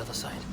other side.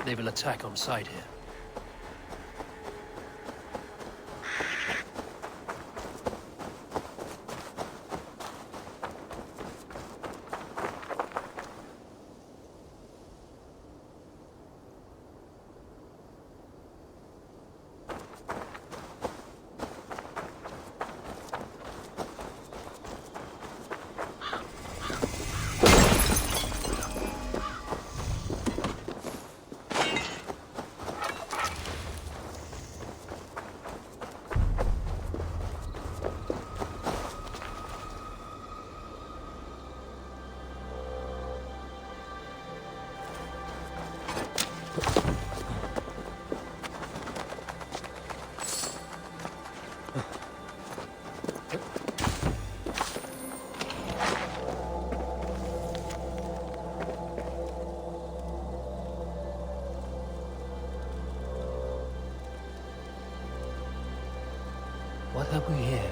They will attack on sight here. What have we here?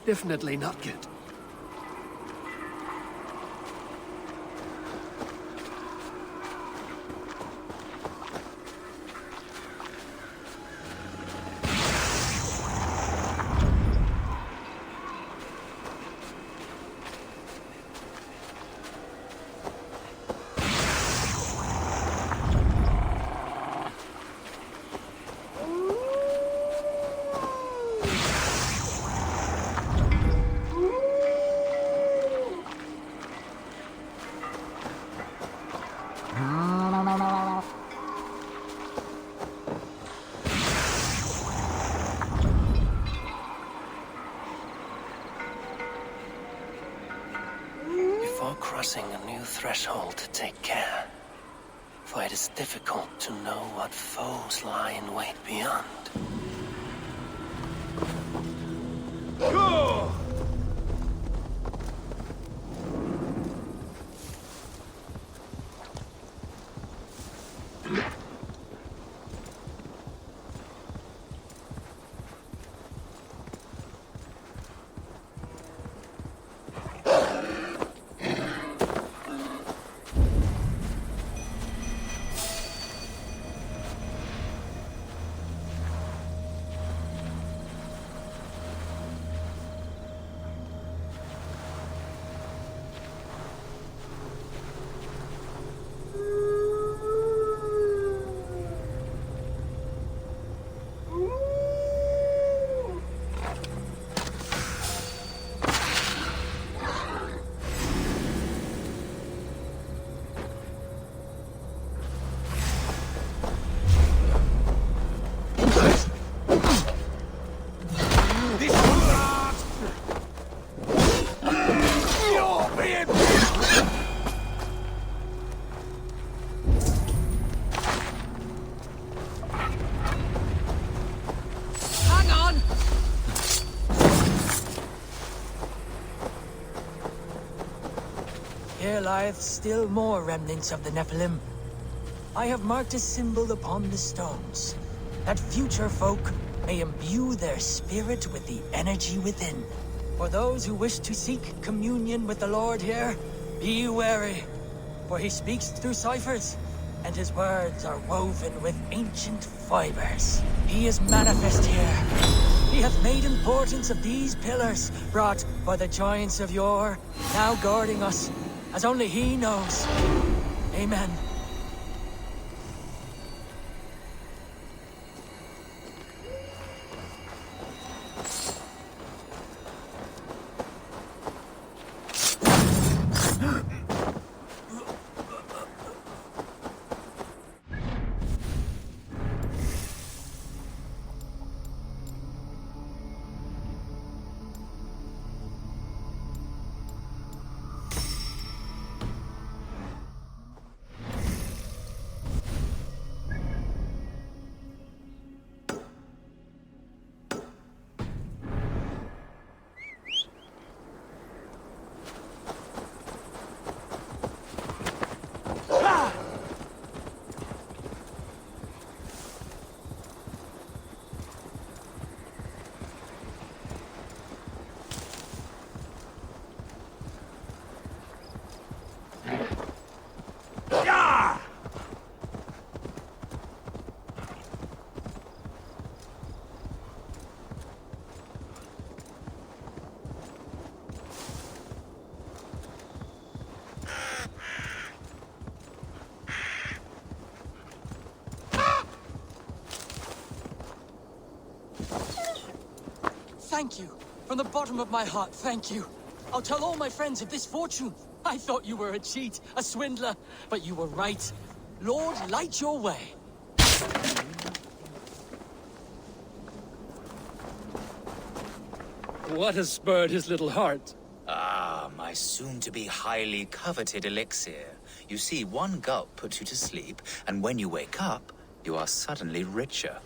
Definitely not good. Before crossing a new threshold, take care. For it is difficult to know what foes lie in wait beyond. Here lieth still more remnants of the Nephilim. I have marked a symbol upon the stones, that future folk may imbue their spirit with the energy within. For those who wish to seek communion with the Lord here, be wary, for he speaks through ciphers, and his words are woven with ancient fibers. He is manifest here. He hath made importance of these pillars, brought by the giants of yore, now guarding us, as only he knows. Amen. Thank you. From the bottom of my heart, thank you. I'll tell all my friends of this fortune. I thought you were a cheat, a swindler, but you were right. Lord, light your way. What has spurred his little heart? Ah, my soon-to-be highly coveted elixir. You see, one gulp puts you to sleep, and when you wake up, you are suddenly richer.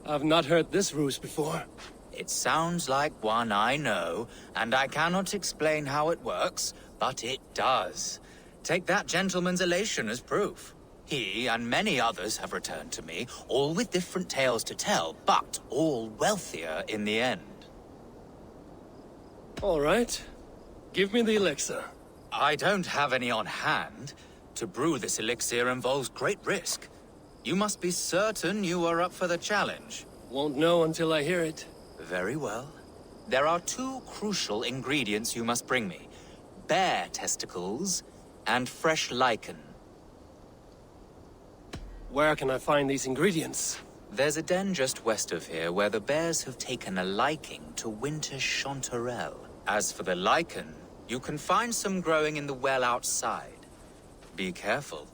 I've not heard this ruse before. It sounds like one I know, and I cannot explain how it works, but it does. Take that gentleman's elation as proof. He and many others have returned to me, all with different tales to tell, but all wealthier in the end. All right. Give me the elixir. I don't have any on hand. To brew this elixir involves great risk. You must be certain you are up for the challenge. Won't know until I hear it. Very well. There are two crucial ingredients you must bring me. Bear testicles and fresh lichen. Where can I find these ingredients? There's a den just west of here where the bears have taken a liking to winter chanterelle. As for the lichen, you can find some growing in the well outside. Be careful.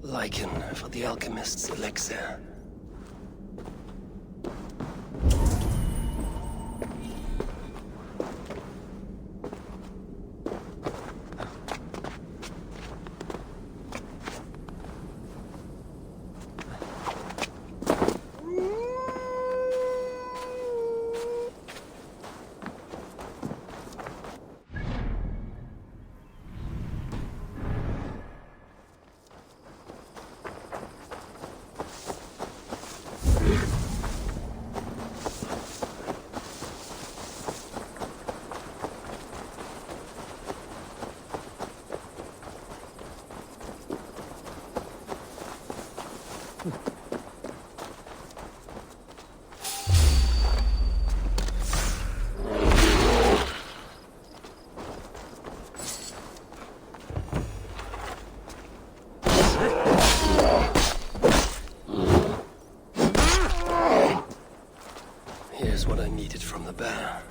Lichen for the alchemist's elixir. Here's what I needed from the bear.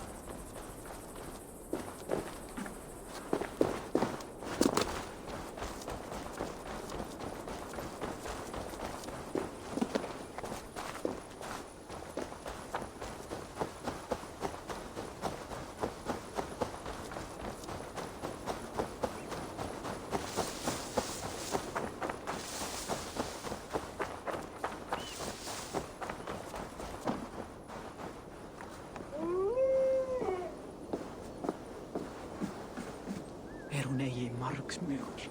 Hún eigi margs mjög.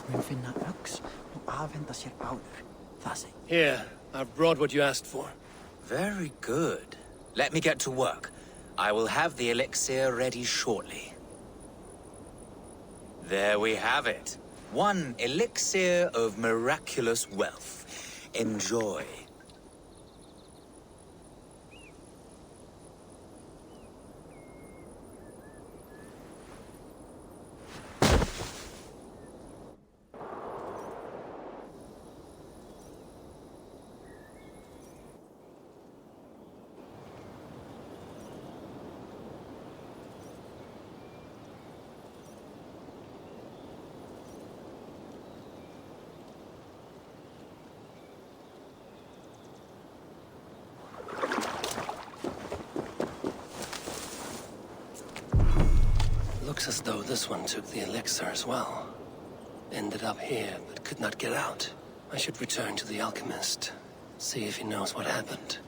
Mun finna öx og afhenda sér áður. Það segi. Here, I've brought what you asked for. Very good. Let me get to work. I will have the elixir ready shortly. There we have it. One elixir of miraculous wealth. Enjoy. Looks as though this one took the elixir as well. Ended up here, but could not get out. I should return to the alchemist. See if he knows what happened.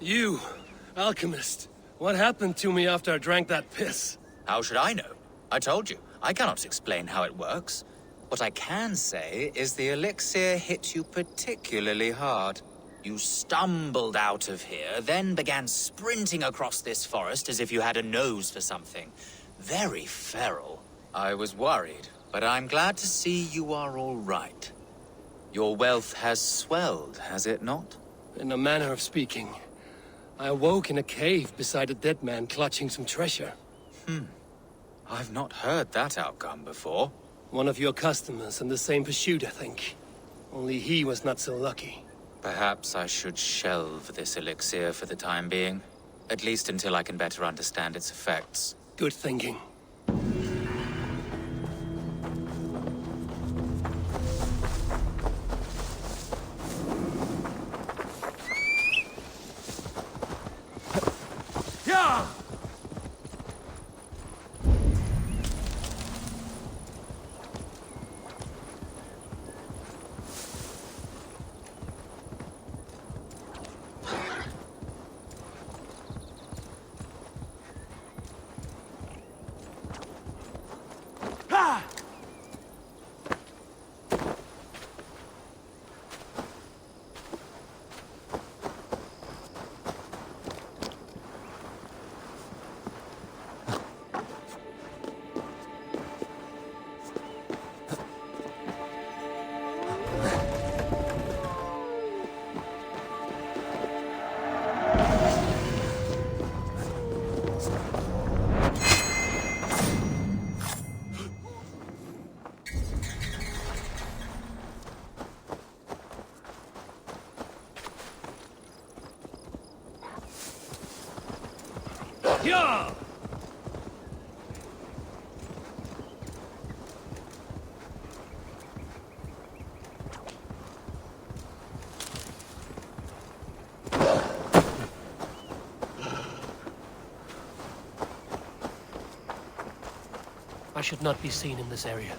You, alchemist. What happened to me after I drank that piss? How should I know? I told you, I cannot explain how it works. What I can say is the elixir hit you particularly hard. You stumbled out of here, then began sprinting across this forest as if you had a nose for something. Very feral. I was worried, but I'm glad to see you are all right. Your wealth has swelled, has it not? In a manner of speaking. I awoke in a cave beside a dead man clutching some treasure. I've not heard that outcome before. One of your customers in the same pursuit, I think. Only he was not so lucky. Perhaps I should shelve this elixir for the time being. At least until I can better understand its effects. Good thinking. Yeah! I should not be seen in this area.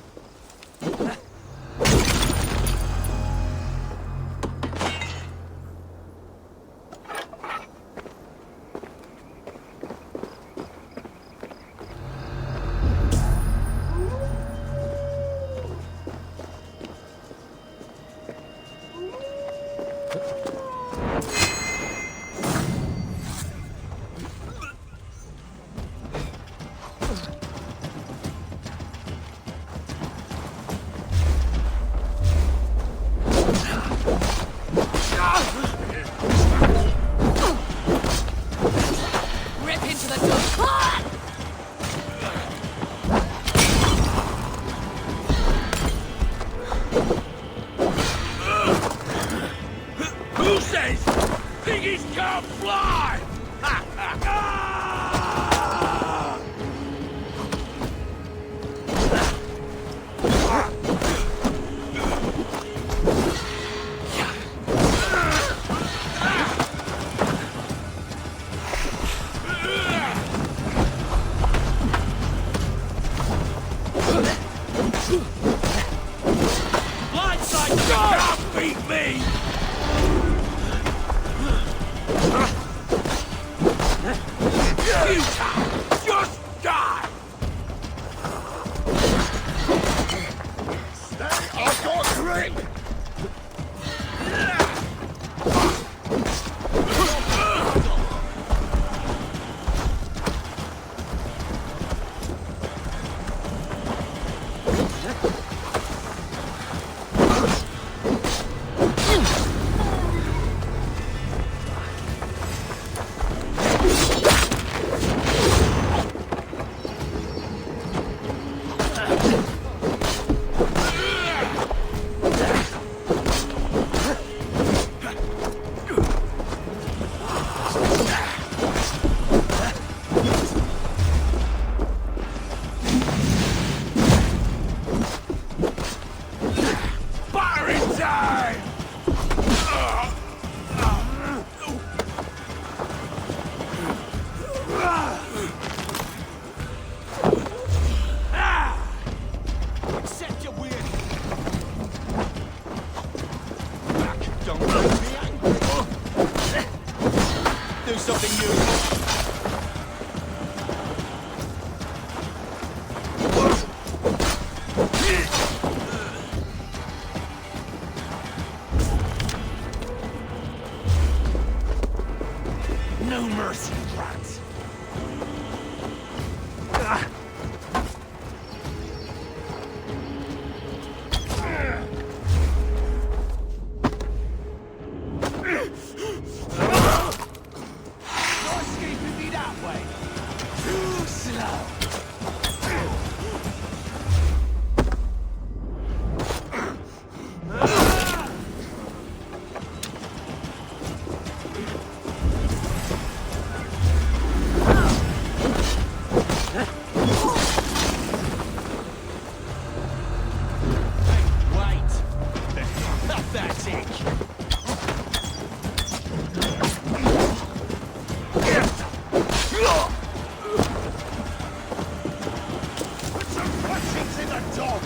something new. No mercy, rats. No escaping me that way. Too slow. That's it. Put some punchings in the dog.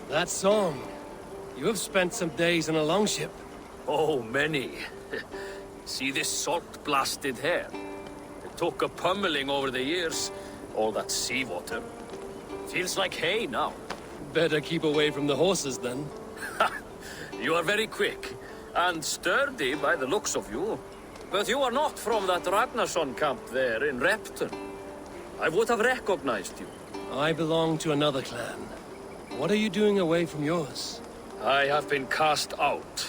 That song. You have spent some days in a longship. Oh, many. See this salt-blasted hair? It took a pummeling over the years. All that seawater. Feels like hay now. Better keep away from the horses, then. You are very quick. And sturdy by the looks of you. But you are not from that Ragnarsson camp there in Repton. I would have recognized you. I belong to another clan. What are you doing away from yours? I have been cast out.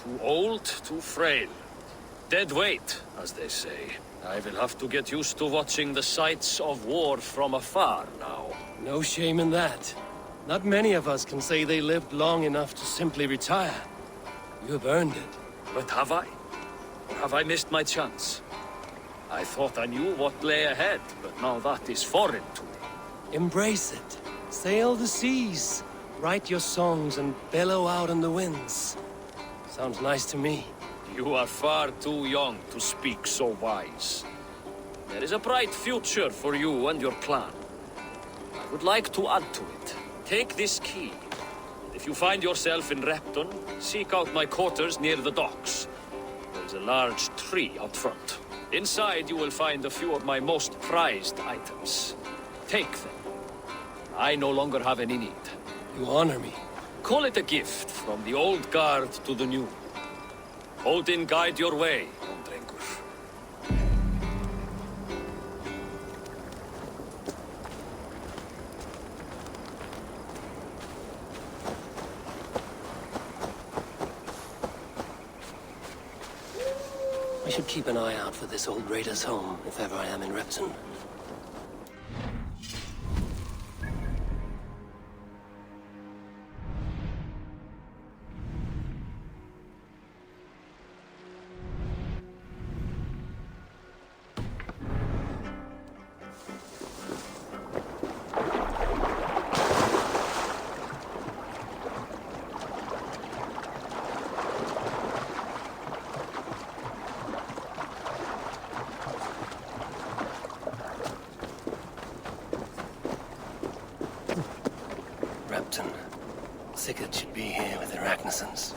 Too old, too frail. Dead weight, as they say. I will have to get used to watching the sights of war from afar now. No shame in that. Not many of us can say they lived long enough to simply retire. You have earned it. But have I? Or have I missed my chance? I thought I knew what lay ahead, but now that is foreign to me. Embrace it. Sail the seas. Write your songs and bellow out in the winds. Sounds nice to me. You are far too young to speak so wise. There is a bright future for you and your clan. I would like to add to it. Take this key. If you find yourself in Repton, seek out my quarters near the docks. There's a large tree out front. Inside you will find a few of my most prized items. Take them. I no longer have any need. You honor me. Call it a gift from the old guard to the new. Odin guide your way, Ondrengur. I should keep an eye out for this old raider's home if ever I am in Repton. Sigurd should be here with the Ragnarsons.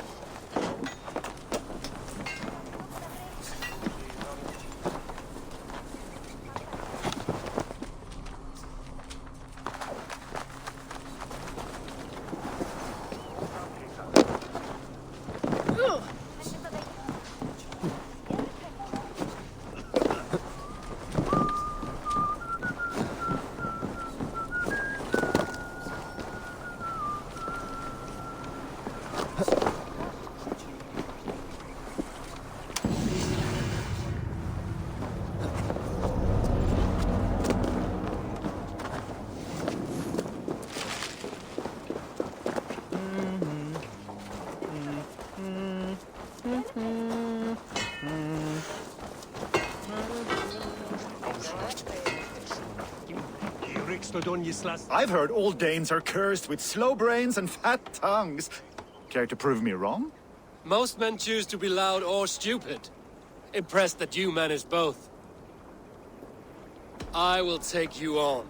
I've heard all Danes are cursed with slow brains and fat tongues. Care to prove me wrong? Most men choose to be loud or stupid. Impressed that you manage both. I will take you on.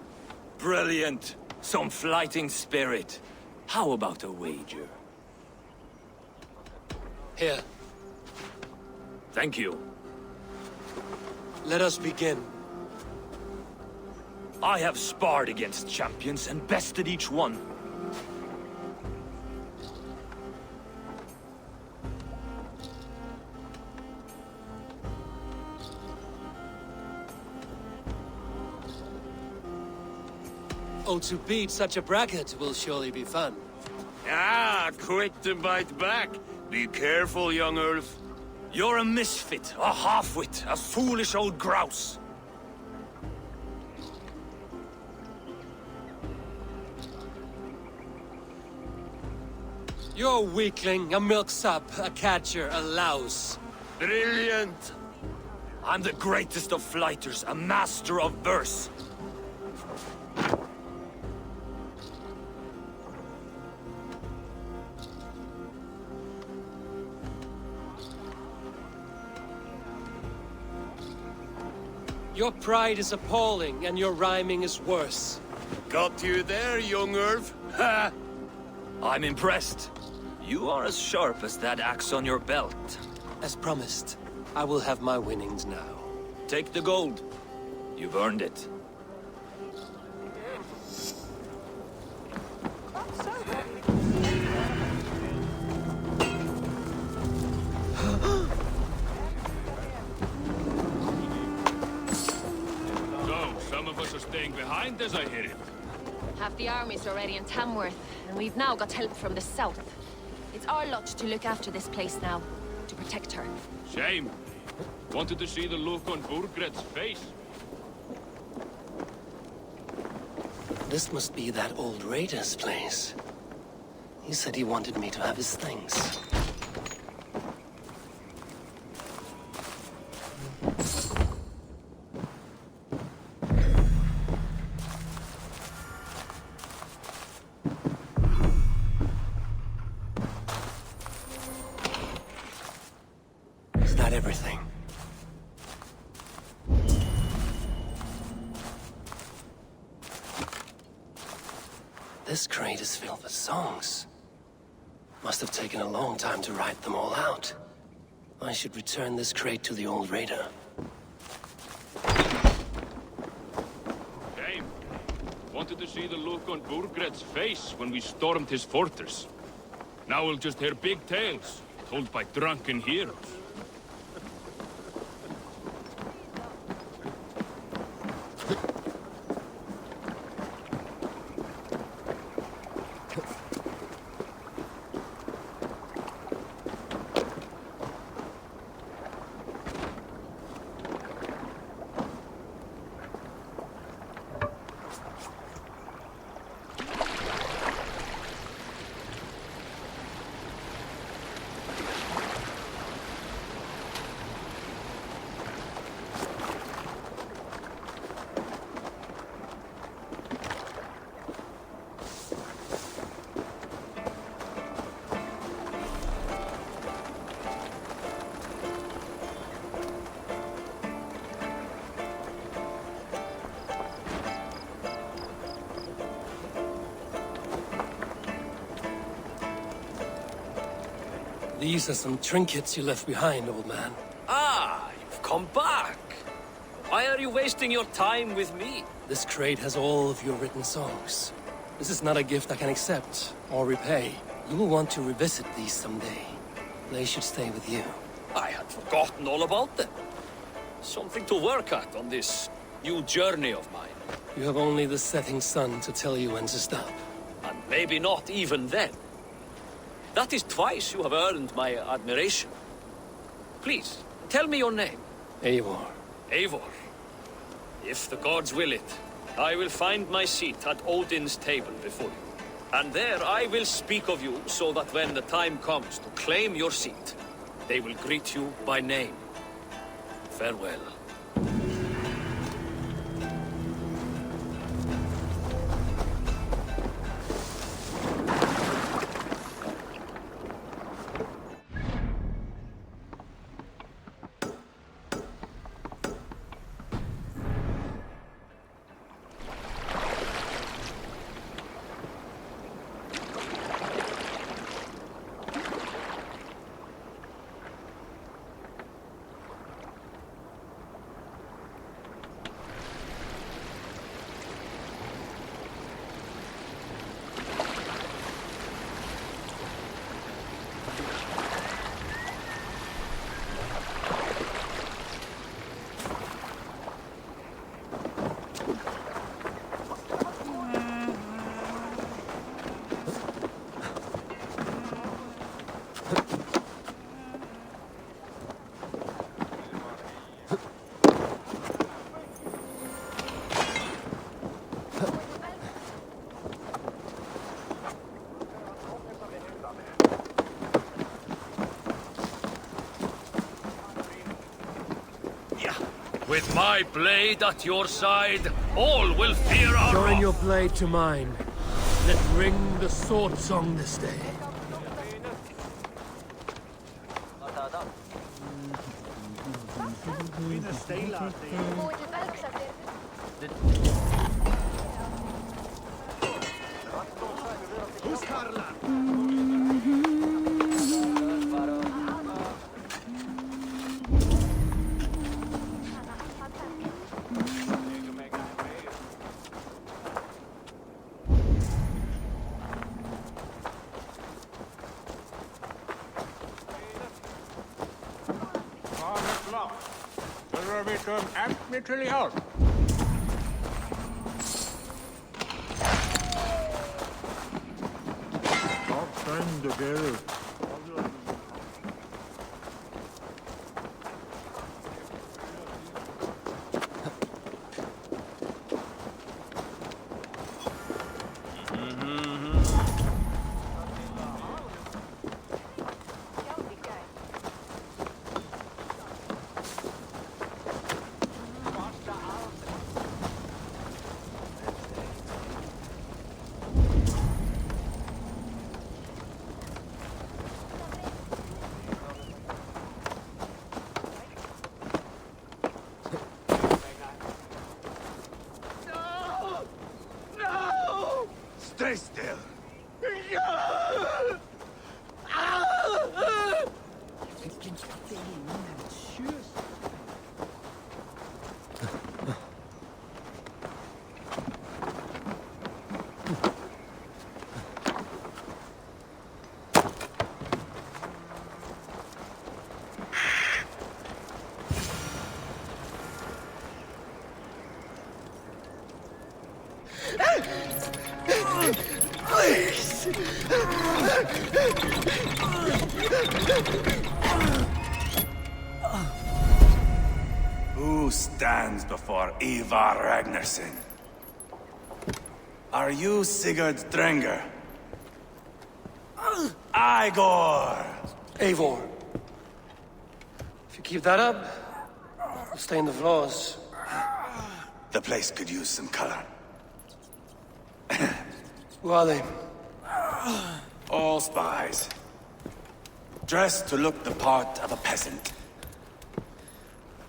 Brilliant. Some fighting spirit. How about a wager? Here, Thank you. let us begin. I have sparred against champions and bested each one. Oh, to beat such a bracket will surely be fun. Ah, quick to bite back. Be careful, young Ulf. You're a misfit, a half-wit, a foolish old grouse. You're a weakling, a milksop, a catcher, a louse. Brilliant! I'm the greatest of flighters, a master of verse. Your pride is appalling, and your rhyming is worse. Got you there, young Ulf. Ha! I'm impressed. You are as sharp as that axe on your belt. As promised, I will have my winnings now. Take the gold. You've earned it. So, some of us are staying behind as I hear it. Half the army's already in Tamworth, and we've now got help from the south. It's our lot to look after this place now, to protect her. Shame. Wanted to see the look on Burgred's face. This must be that old raider's place. He said he wanted me to have his things. Is that everything? This crate is filled with songs. Must have taken a long time to write them all out. I should return this crate to the old raider. Shame. Wanted to see the look on Burgred's face when we stormed his fortress. Now we'll just hear big tales, told by drunken heroes. These are some trinkets you left behind, old man. Ah, you've come back. Why are you wasting your time with me? This crate has all of your written songs. This is not a gift I can accept or repay. You will want to revisit these someday. They should stay with you. I had forgotten all about them. Something to work at on this new journey of mine. You have only the setting sun to tell you when to stop. And maybe not even then. That is twice you have earned my admiration. Please, tell me your name. Eivor. Eivor. If the gods will it, I will find my seat at Odin's table before you. And there I will speak of you so that when the time comes to claim your seat, they will greet you by name. Farewell. With my blade at your side, all will fear our Join wrath. your blade to mine. Let ring the sword song this day. Stay still. Who stands before Ivar Ragnarsson? Are you Sigurd Drenger? Igor! Eivor. If you keep that up, you'll stay in the floors. The place could use some color. Who are they? All spies. Dressed to look the part of a peasant.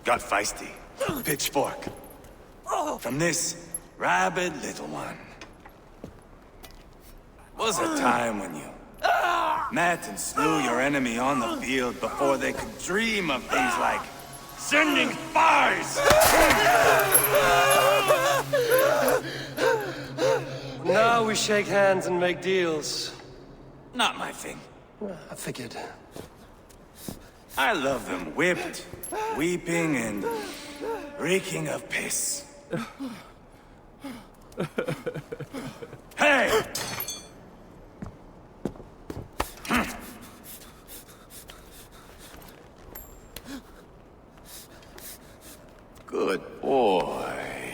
Got feisty. Pitchfork. From this rabid little one. Was a time when you Met and slew your enemy on the field before they could dream of things like sending spies! Now we shake hands and make deals. Not my thing. I figured. I love them whipped, weeping, and reeking of piss. Hey! Good boy.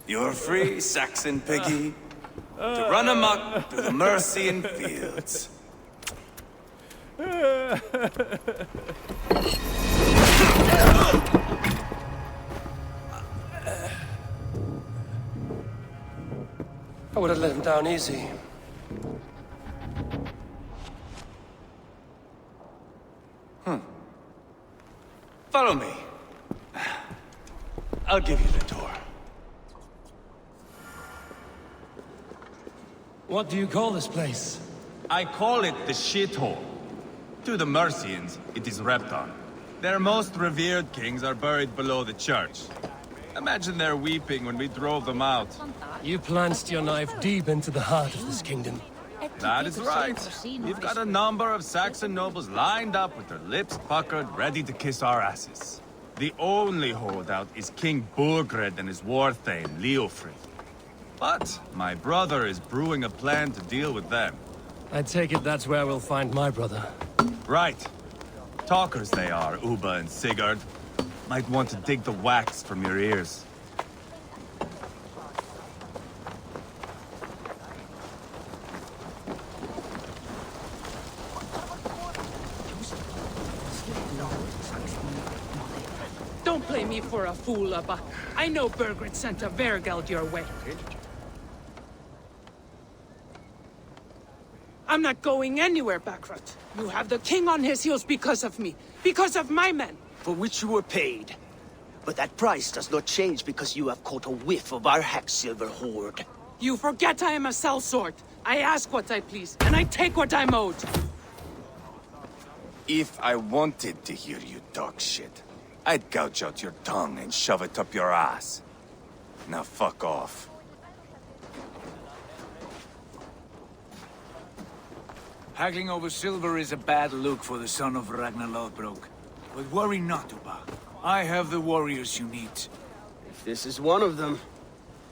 You're free, Saxon piggy, to run amok through the Mercian fields. I would have let him down easy. Follow me. I'll give you the door. What do you call this place? I call it the shithole. To the Mercians, it is Repton. Their most revered kings are buried below the church. Imagine their weeping when we drove them out. You plunged your knife deep into the heart of this kingdom. That is right. We've got a number of Saxon nobles lined up with their lips puckered, ready to kiss our asses. The only holdout is King Burgred and his war thane, Leofrid. But my brother is brewing a plan to deal with them. I take it that's where we'll find my brother. Right. Talkers they are, Uba and Sigurd. Might want to dig the wax from your ears. Don't play me for a fool, Abba. I know Burgred sent a Vergeld your way. I'm not going anywhere, Backrot. You have the king on his heels because of me. Because of my men. For which you were paid. But that price does not change because you have caught a whiff of our Hacksilver hoard. You forget I am a sellsword. I ask what I please, and I take what I'm owed. If I wanted to hear you talk shit, I'd gouge out your tongue and shove it up your ass. Now fuck off. Haggling over silver is a bad look for the son of Ragnar Lothbrok. But worry not, Uba. I have the warriors you need. If this is one of them,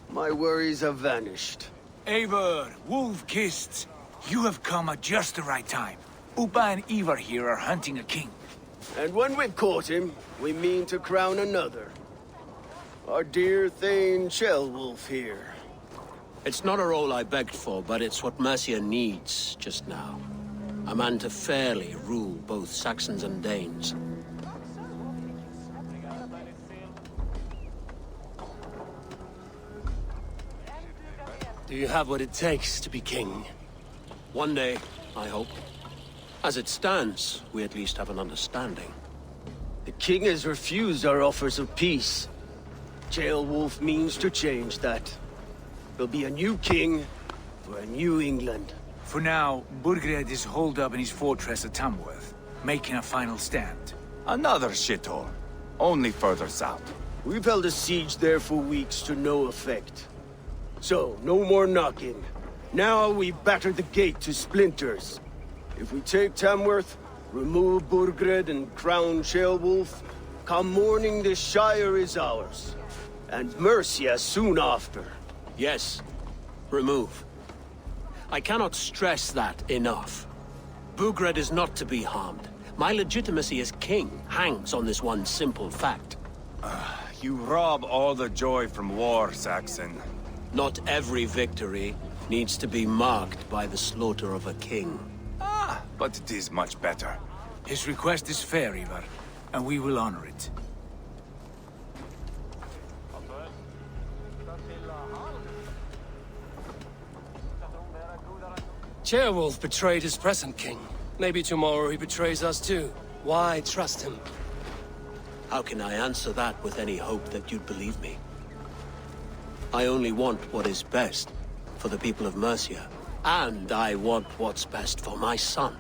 my worries have vanished. Eivor, Wolf-Kissed, you have come at just the right time. Uba and Ivar here are hunting a king. And when we've caught him, we mean to crown another. Our dear Thane Ceolwulf here. It's not a role I begged for, but it's what Mercia needs just now. A man to fairly rule both Saxons and Danes. Do you have what it takes to be king? One day, I hope. As it stands, we at least have an understanding. The king has refused our offers of peace. Ceolwulf means to change that. There'll be a new king for a new England. For now, Burgred is holed up in his fortress at Tamworth, making a final stand. Another shithole. Only further south. We've held a siege there for weeks to no effect. So, no more knocking. Now we batter the gate to splinters. If we take Tamworth, remove Burgred and crown Ceolwulf, come morning the Shire is ours. And Mercia soon after. Yes, remove. I cannot stress that enough. Burgred is not to be harmed. My legitimacy as king hangs on this one simple fact. You rob all the joy from war, Saxon. Not every victory needs to be marked by the slaughter of a king. But it is much better. His request is fair, Ivar, and we will honor it. Ceolwulf betrayed his present king. Maybe tomorrow he betrays us too. Why trust him? How can I answer that with any hope that you'd believe me? I only want what is best for the people of Mercia. And I want what's best for my son.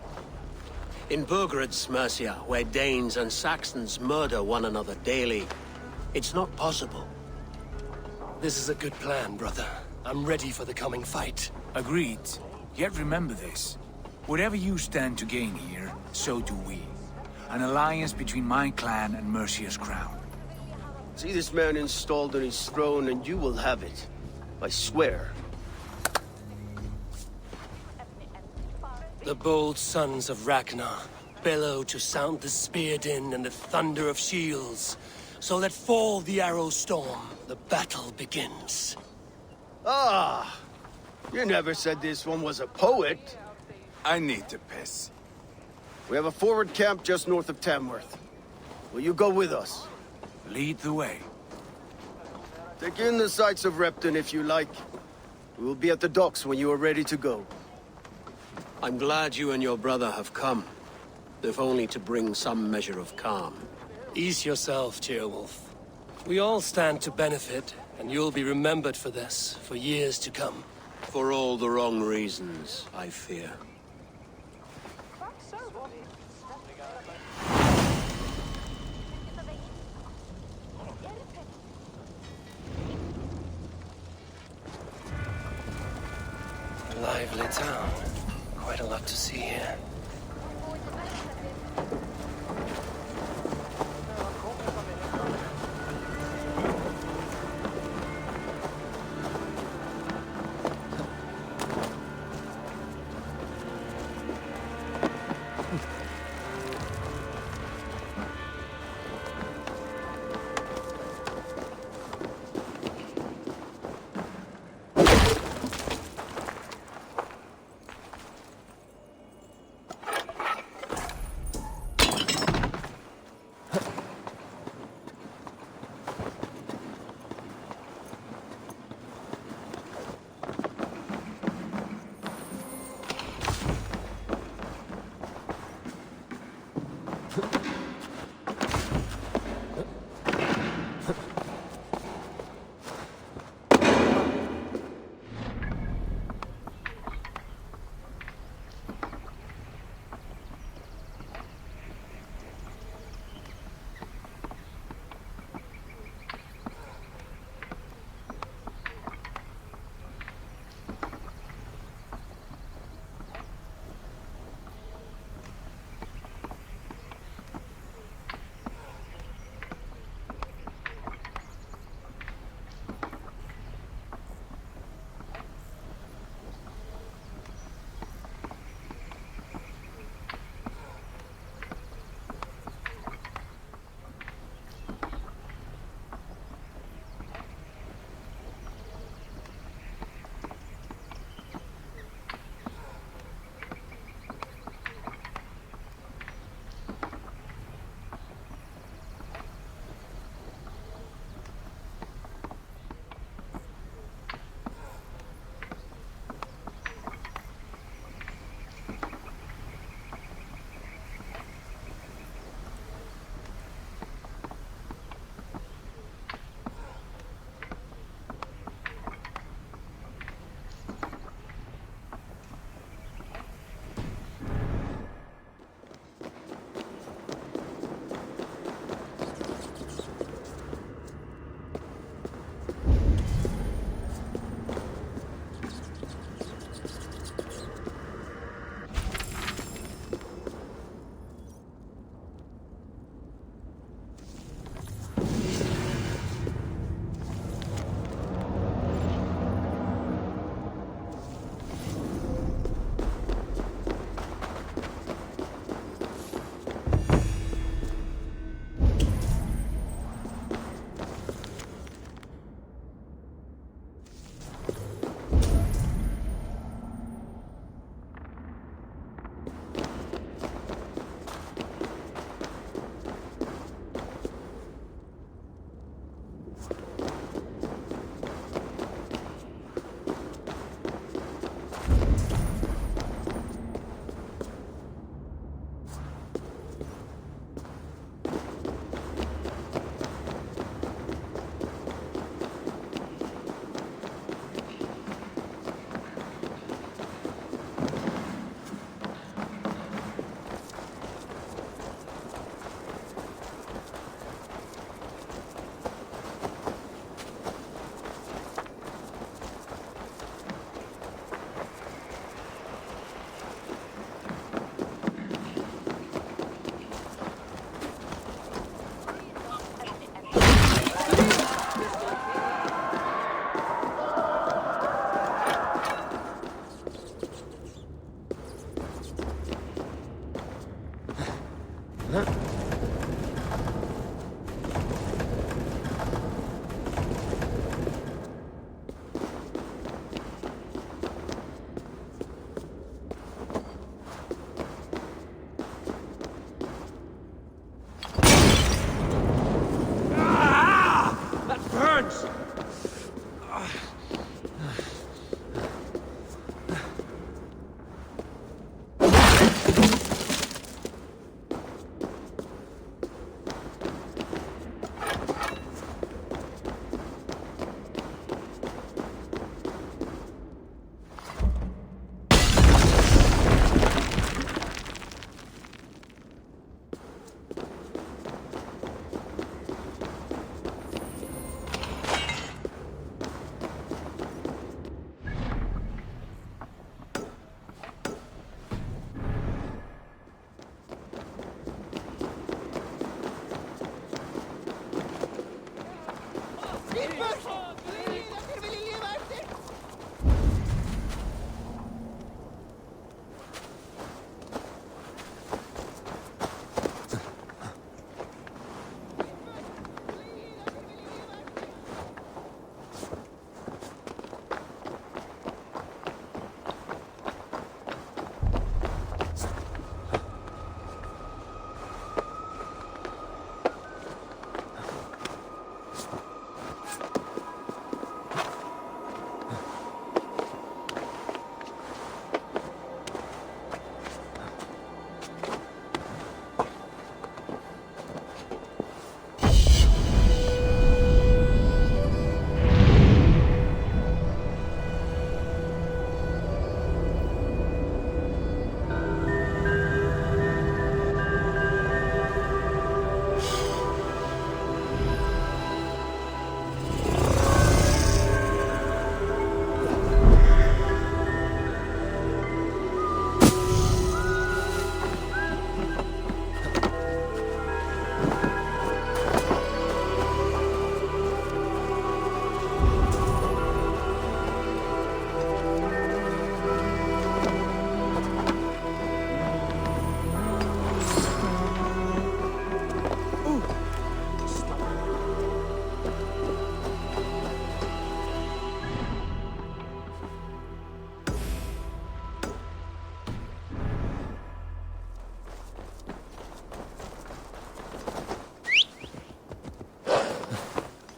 In Burgred's Mercia, where Danes and Saxons murder one another daily, it's not possible. This is a good plan, brother. I'm ready for the coming fight. Agreed. Yet remember this. Whatever you stand to gain here, so do we. An alliance between my clan and Mercia's crown. See this man installed on his throne and you will have it. I swear. The bold sons of Ragnar bellow to sound the spear din and the thunder of shields. So let fall the arrow storm. The battle begins. Ah! You never said this one was a poet. I need to piss. We have a forward camp just north of Tamworth. Will you go with us? Lead the way. Take in the sights of Repton if you like. We will be at the docks when you are ready to go. I'm glad you and your brother have come, if only to bring some measure of calm. Ease yourself, Tearwolf. We all stand to benefit, and you'll be remembered for this, for years to come. For all the wrong reasons, I fear. A lively town. Quite a lot to see here.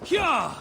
Hyah!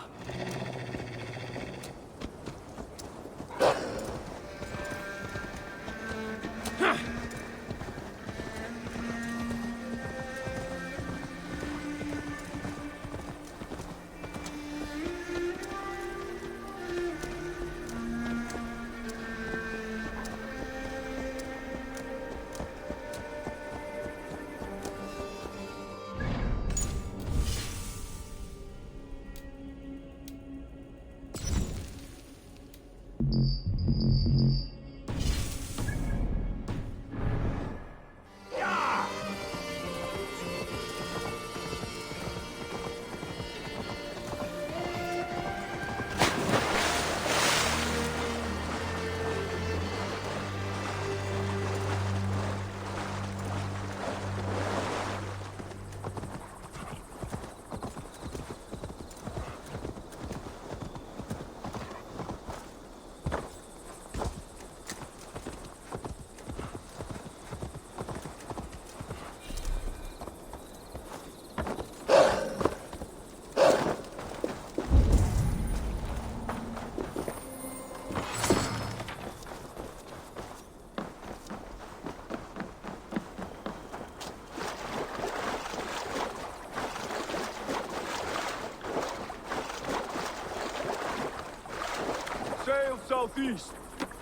Sail southeast.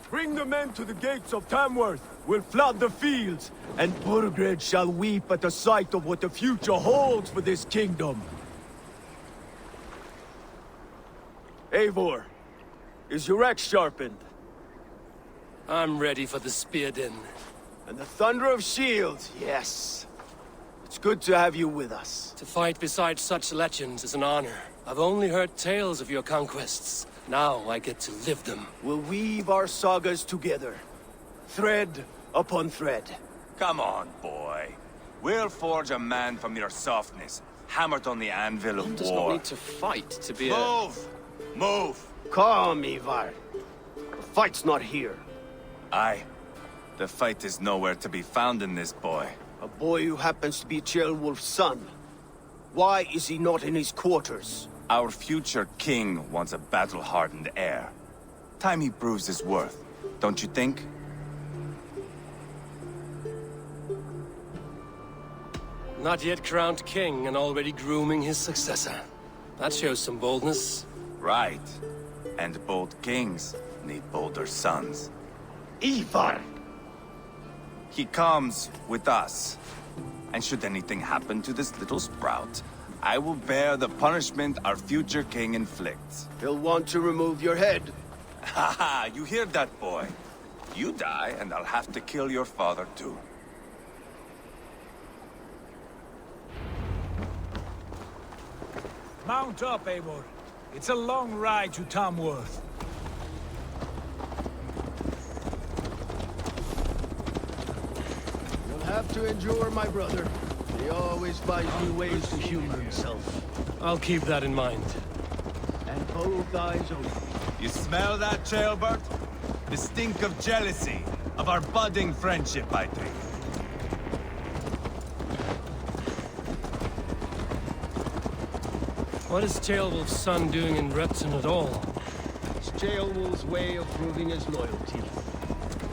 Bring the men to the gates of Tamworth. We'll flood the fields, and Burgred shall weep at the sight of what the future holds for this kingdom. Eivor, is your axe sharpened? I'm ready for the spear din. And the thunder of shields, yes. It's good to have you with us. To fight beside such legends is an honor. I've only heard tales of your conquests. Now I get to live them. We'll weave our sagas together, thread upon thread. Come on, boy. We'll forge a man from your softness, hammered on the anvil of One does war. not need to fight to be Move! Move! Calm, Ivar. The fight's not here. Aye. The fight is nowhere to be found in this boy. A boy who happens to be Ceolwulf's son. Why is he not in his quarters? Our future king wants a battle-hardened heir. Time he proves his worth, don't you think? Not yet crowned king and already grooming his successor. That shows some boldness. Right. And bold kings need bolder sons. Ivar! He comes with us. And should anything happen to this little sprout, I will bear the punishment our future king inflicts. He'll want to remove your head. Ha ha! You hear that, boy? You die, and I'll have to kill your father, too. Mount up, Eivor. It's a long ride to Tamworth. You'll have to endure, my brother. He always finds new ways to humor himself. I'll keep that in mind. And both eyes open. You smell that, Ceolbert? The stink of jealousy, of our budding friendship, I think. What is Ceolwulf's son doing in Repton at all? It's Ceolwulf's way of proving his loyalty.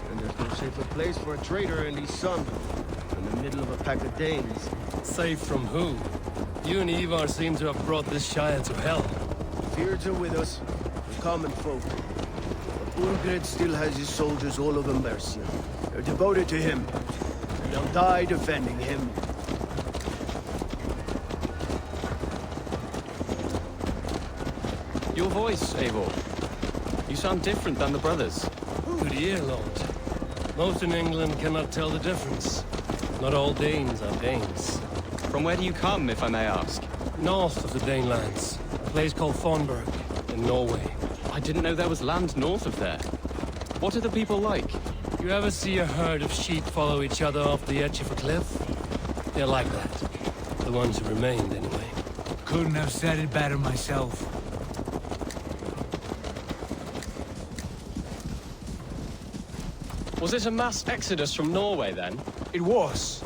And there's no safer place for a traitor and his son in the middle of a pack of Danes. Safe from who? You and Ivar seem to have brought this Shire to hell. Fears are with us, the common folk. But Burgred still has his soldiers all over Mercia. They're devoted to him, and they'll die defending him. Your voice, Eivor. You sound different than the brothers. Good ear, Lord. Most in England cannot tell the difference. Not all Danes are Danes. From where do you come, if I may ask? North of the Danelands. A place called Thornburg, in Norway. I didn't know there was land north of there. What are the people like? You ever see a herd of sheep follow each other off the edge of a cliff? They're like that. The ones who remained, anyway. Couldn't have said it better myself. Was it a mass exodus from Norway, then? It was.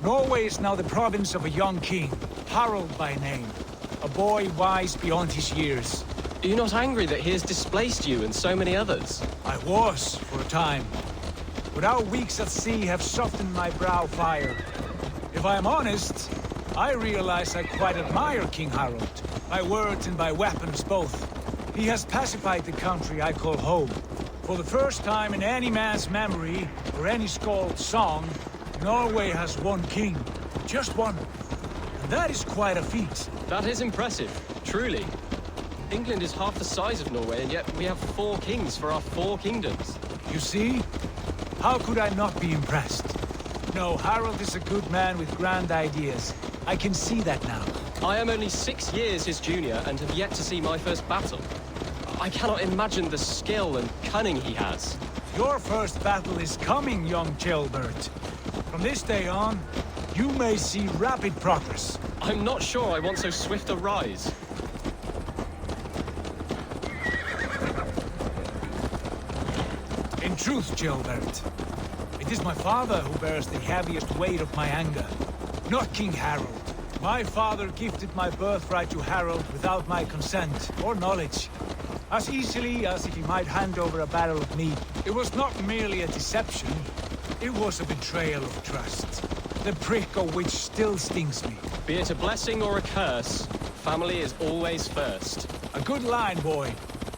Norway is now the province of a young king, Harald by name. A boy wise beyond his years. Are you not angry that he has displaced you and so many others? I was, for a time. But our weeks at sea have softened my brow fire. If I am honest, I realize I quite admire King Harold. By words and by weapons both. He has pacified the country I call home. For the first time in any man's memory, or any skald's song, Norway has one king. Just one. And that is quite a feat. That is impressive, truly. England is half the size of Norway, and yet we have 4 kings for our 4 kingdoms. You see? How could I not be impressed? No, Harold is a good man with grand ideas. I can see that now. I am only 6 years his junior and have yet to see my first battle. I cannot imagine the skill and cunning he has. Your first battle is coming, young Gilbert. From this day on, you may see rapid progress. I'm not sure I want so swift a rise. In truth, Gilbert, it is my father who bears the heaviest weight of my anger, not King Harold. My father gifted my birthright to Harold without my consent or knowledge, as easily as if he might hand over a barrel of meat. It was not merely a deception, it was a betrayal of trust, the prick of which still stings me. Be it a blessing or a curse, family is always first. A good line, boy.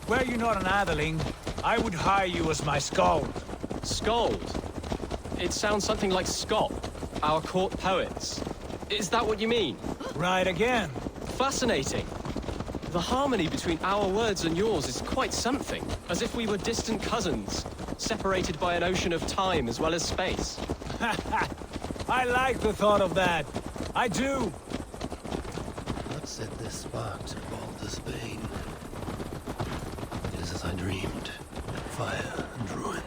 Were you not an atheling, I would hire you as my skald. Skald? It sounds something like Scott, our court poets. Is that what you mean? Right again. Fascinating. The harmony between our words and yours is quite something. As if we were distant cousins, separated by an ocean of time as well as space. I like the thought of that. I do. What set this spark to Baldur's Bane? It is as I dreamed. Fire and ruin.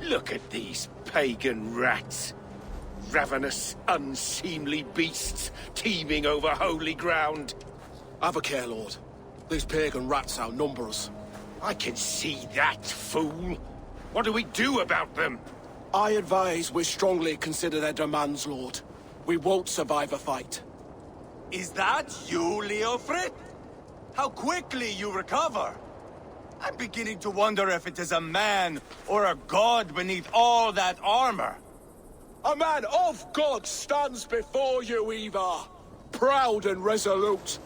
Look at these pagan rats. Ravenous, unseemly beasts teeming over holy ground. Have a care, Lord. These pagan rats outnumber us. I can see that, fool. What do we do about them? I advise we strongly consider their demands, Lord. We won't survive a fight. Is that you, Leofrid? How quickly you recover! I'm beginning to wonder if it is a man or a god beneath all that armor. A man of God stands before you, Ivar. Proud and resolute.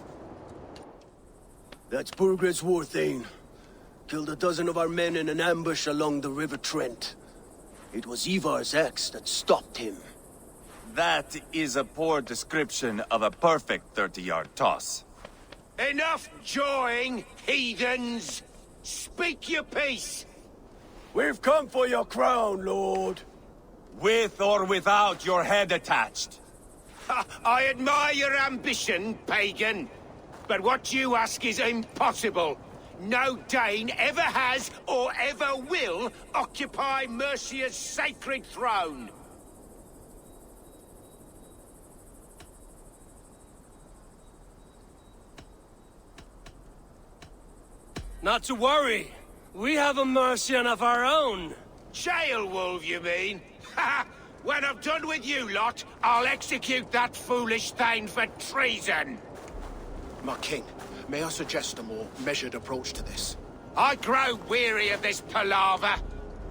That's Burgred's war thane. Killed a dozen of our men in an ambush along the River Trent. It was Ivar's axe that stopped him. That is a poor description of a perfect 30-yard toss. Enough jawing, heathens! Speak your piece! We've come for your crown, Lord. With or without your head attached. I admire your ambition, pagan. But what you ask is impossible. No Dane ever has or ever will occupy Mercia's sacred throne. Not to worry. We have a Mercian of our own. Jail wolf, you mean? Ha! When I'm done with you lot, I'll execute that foolish thing for treason. My king, may I suggest a more measured approach to this? I grow weary of this palaver.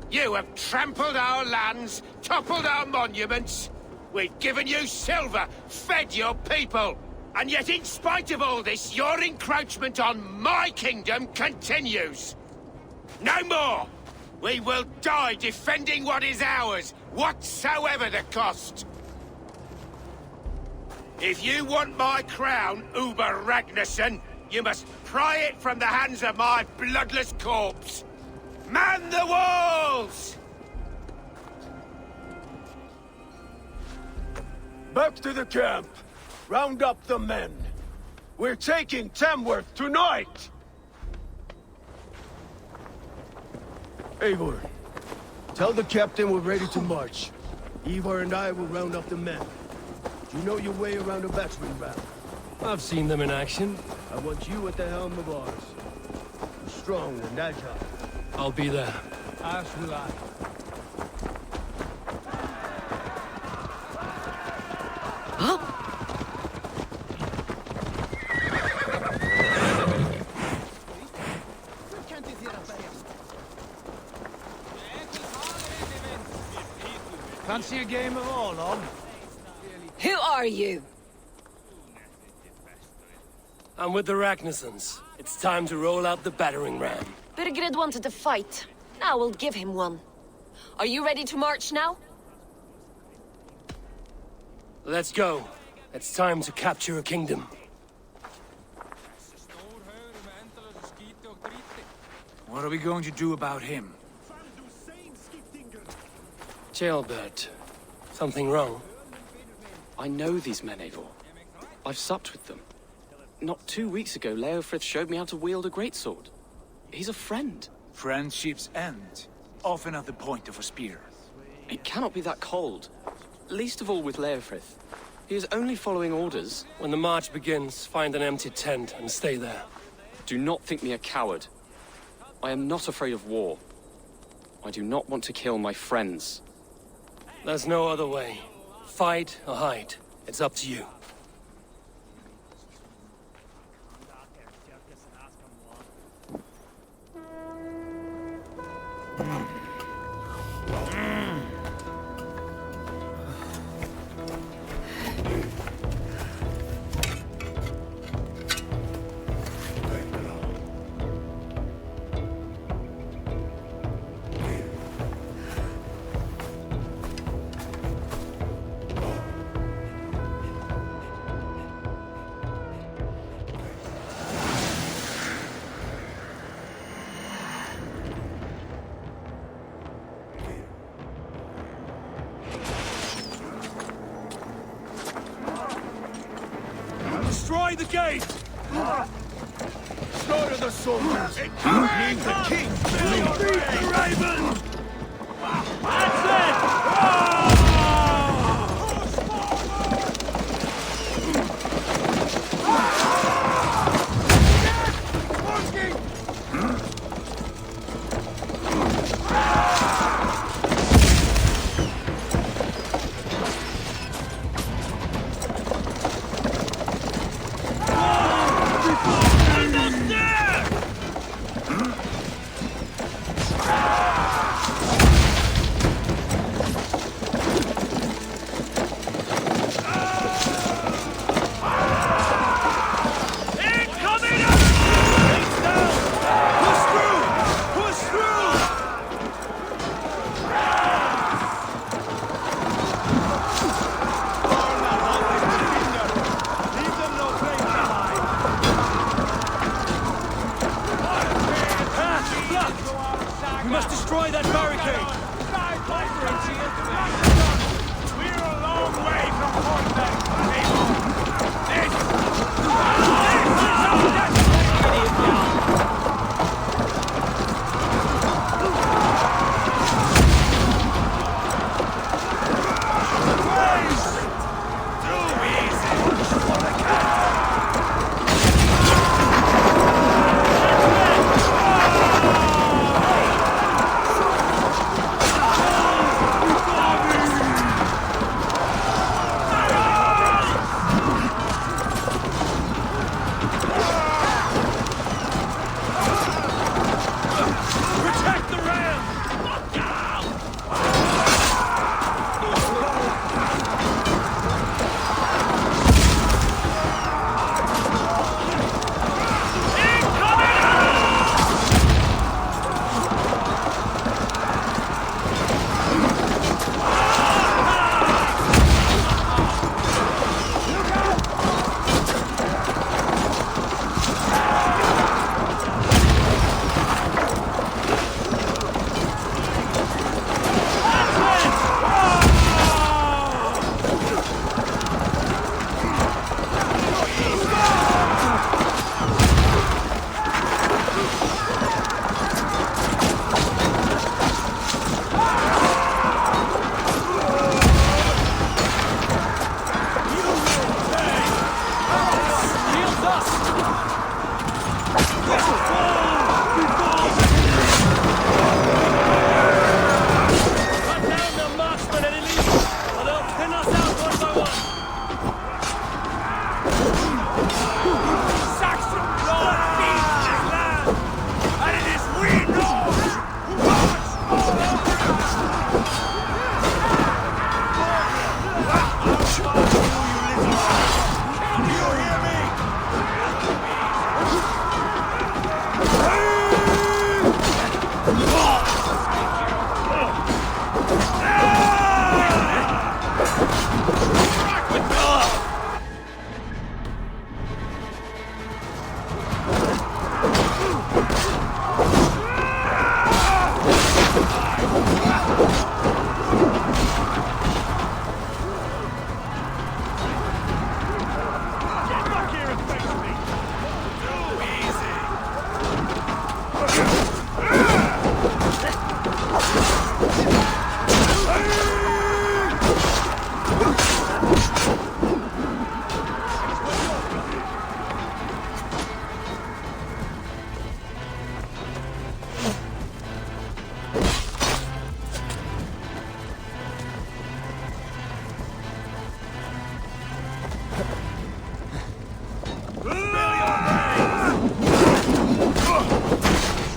You have trampled our lands, toppled our monuments. We've given you silver, fed your people. And yet, in spite of all this, your encroachment on my kingdom continues. No more! We will die defending what is ours, whatsoever the cost. If you want my crown, Uber Ragnarsson, you must pry it from the hands of my bloodless corpse. Man the walls! Back to the camp. Round up the men. We're taking Tamworth tonight! Eivor, tell the captain we're ready to march. Ivar and I will round up the men. Do you know your way around a battering ram? I've seen them in action. I want you at the helm of ours. You're strong and agile. I'll be there. As will I. Fancy a game of all, on? Who are you? I'm with the Ragnarssons. It's time to roll out the battering ram. Birgrid wanted to fight. Now we'll give him one. Are you ready to march now? Let's go. It's time to capture a kingdom. What are we going to do about him? Jailbird. Something wrong? I know these men, Eivor. I've supped with them. Not 2 weeks ago, Leofrith showed me how to wield a greatsword. He's a friend. Friendships end, often at the point of a spear. It cannot be that cold. Least of all with Leofrith. He is only following orders. When the march begins, find an empty tent and stay there. Do not think me a coward. I am not afraid of war. I do not want to kill my friends. There's no other way. Fight or hide. It's up to you. Destroy the gate! Slaughter the soldiers! It means the king! Beat the raven! That's it!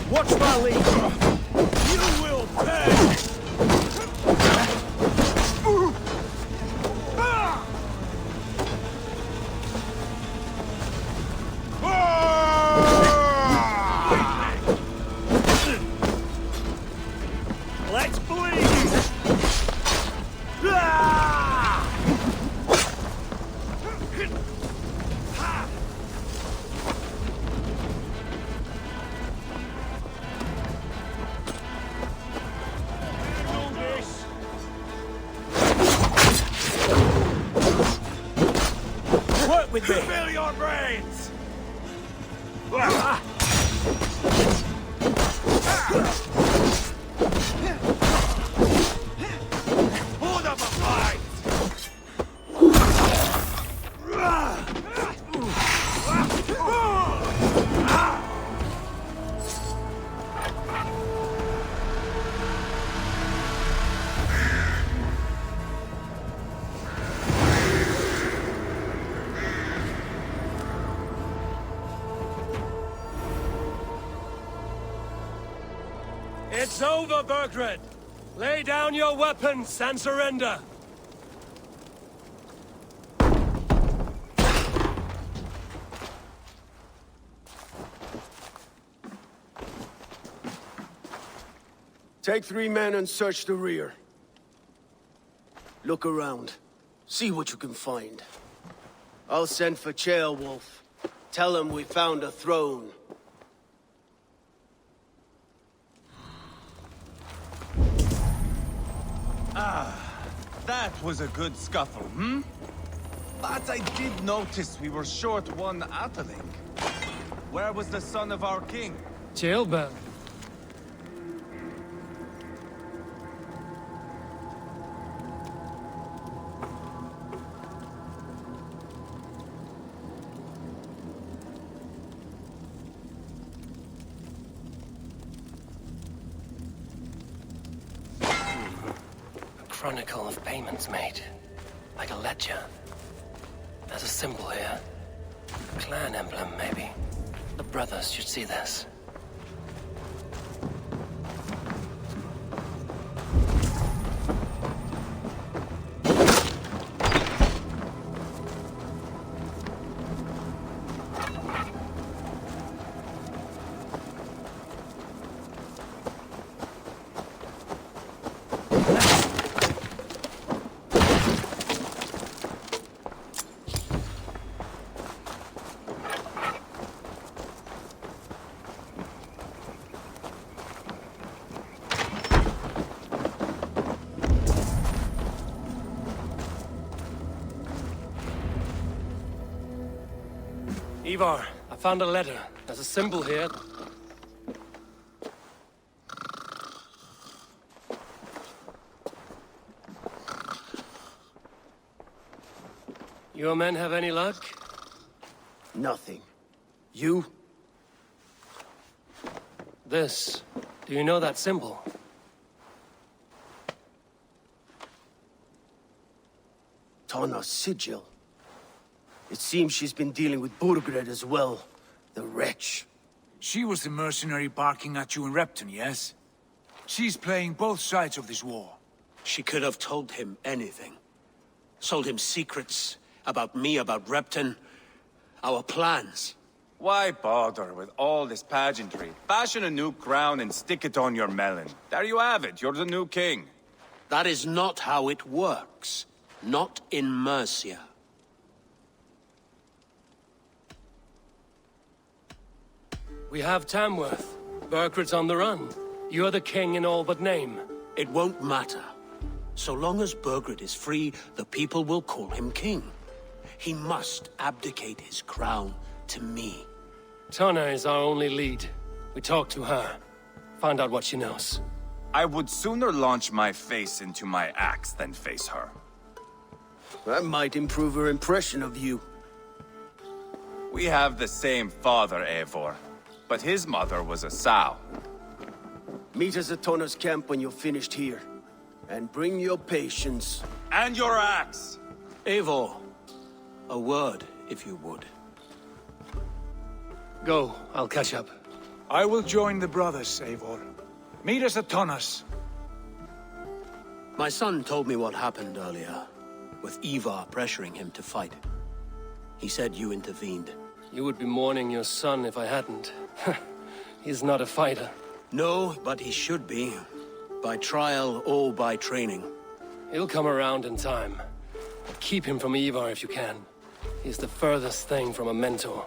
Watch my lead! You will pay! Let's bleed! Work with me! Fill your brains! Hold up a fight! It's over, Burgred! Lay down your weapons and surrender! Take 3 men and search the rear. Look around. See what you can find. I'll send for Chaelwolf. Tell him we found a throne. That was a good scuffle, hmm? But I did notice we were short one Atheling. Where was the son of our king? Jailbird. Chronicle of payments made. Like a ledger. There's a symbol here. Clan emblem, maybe. The brothers should see this. Ivar, I found a letter. There's a symbol here. Your men have any luck? Nothing. You? This. Do you know that symbol? Tana's sigil. It seems she's been dealing with Burgred as well. The wretch. She was the mercenary barking at you in Repton, yes? She's playing both sides of this war. She could have told him anything. Sold him secrets about me, about Repton, our plans. Why bother with all this pageantry? Fashion a new crown and stick it on your melon. There you have it, you're the new king. That is not how it works. Not in Mercia. We have Tamworth. Burgred's on the run. You're the king in all but name. It won't matter. So long as Burgred is free, the people will call him king. He must abdicate his crown to me. Tonna is our only lead. We talk to her. Find out what she knows. I would sooner launch my face into my axe than face her. That might improve her impression of you. We have the same father, Eivor, but his mother was a sow. Meet us at Tonna's camp when you're finished here. And bring your patience. And your axe! Eivor, a word, if you would. Go, I'll catch up. I will join the brothers, Eivor. Meet us at Tonna's. My son told me what happened earlier, with Ivar pressuring him to fight. He said you intervened. You would be mourning your son if I hadn't. He's not a fighter. No, but he should be. By trial or by training. He'll come around in time. Keep him from Ivar if you can. He's the furthest thing from a mentor.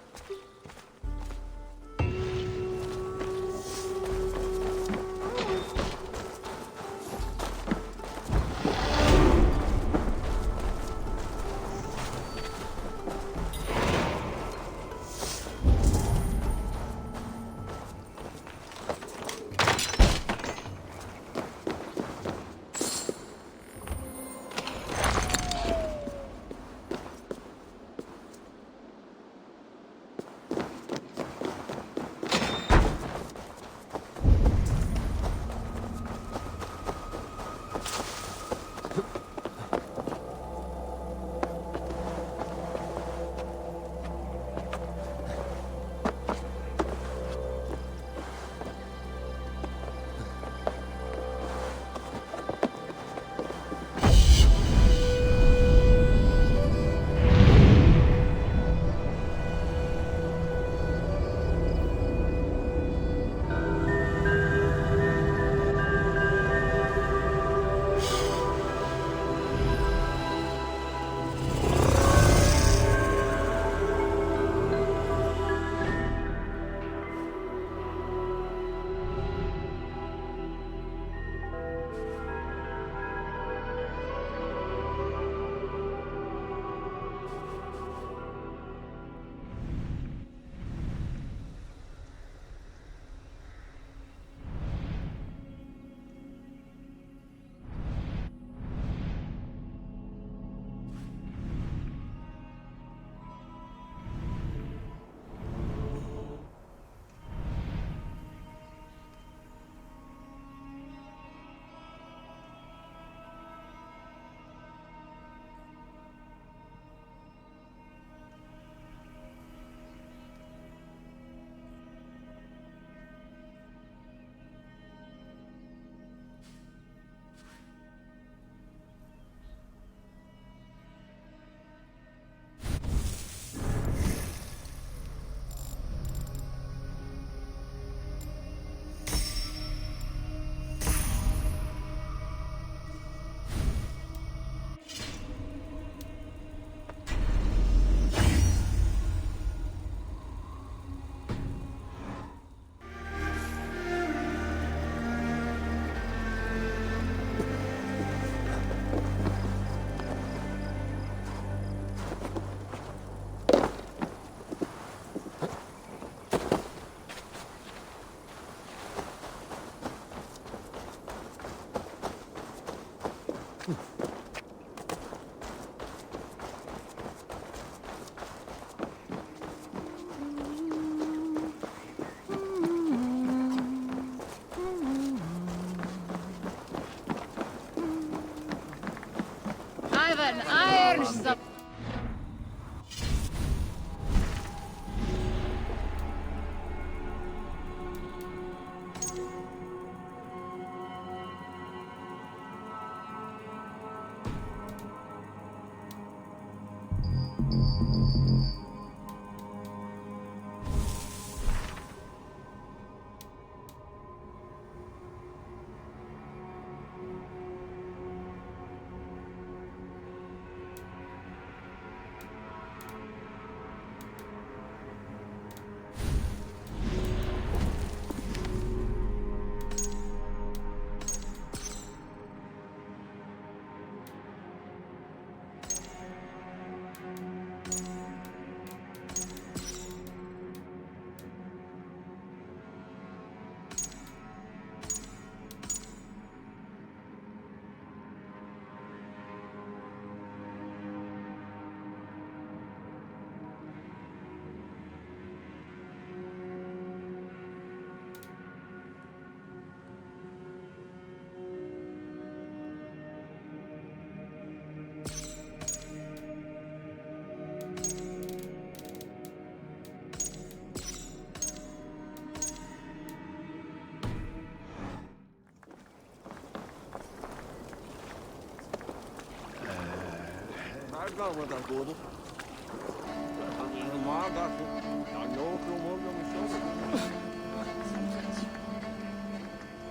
Ivan, iron stuff.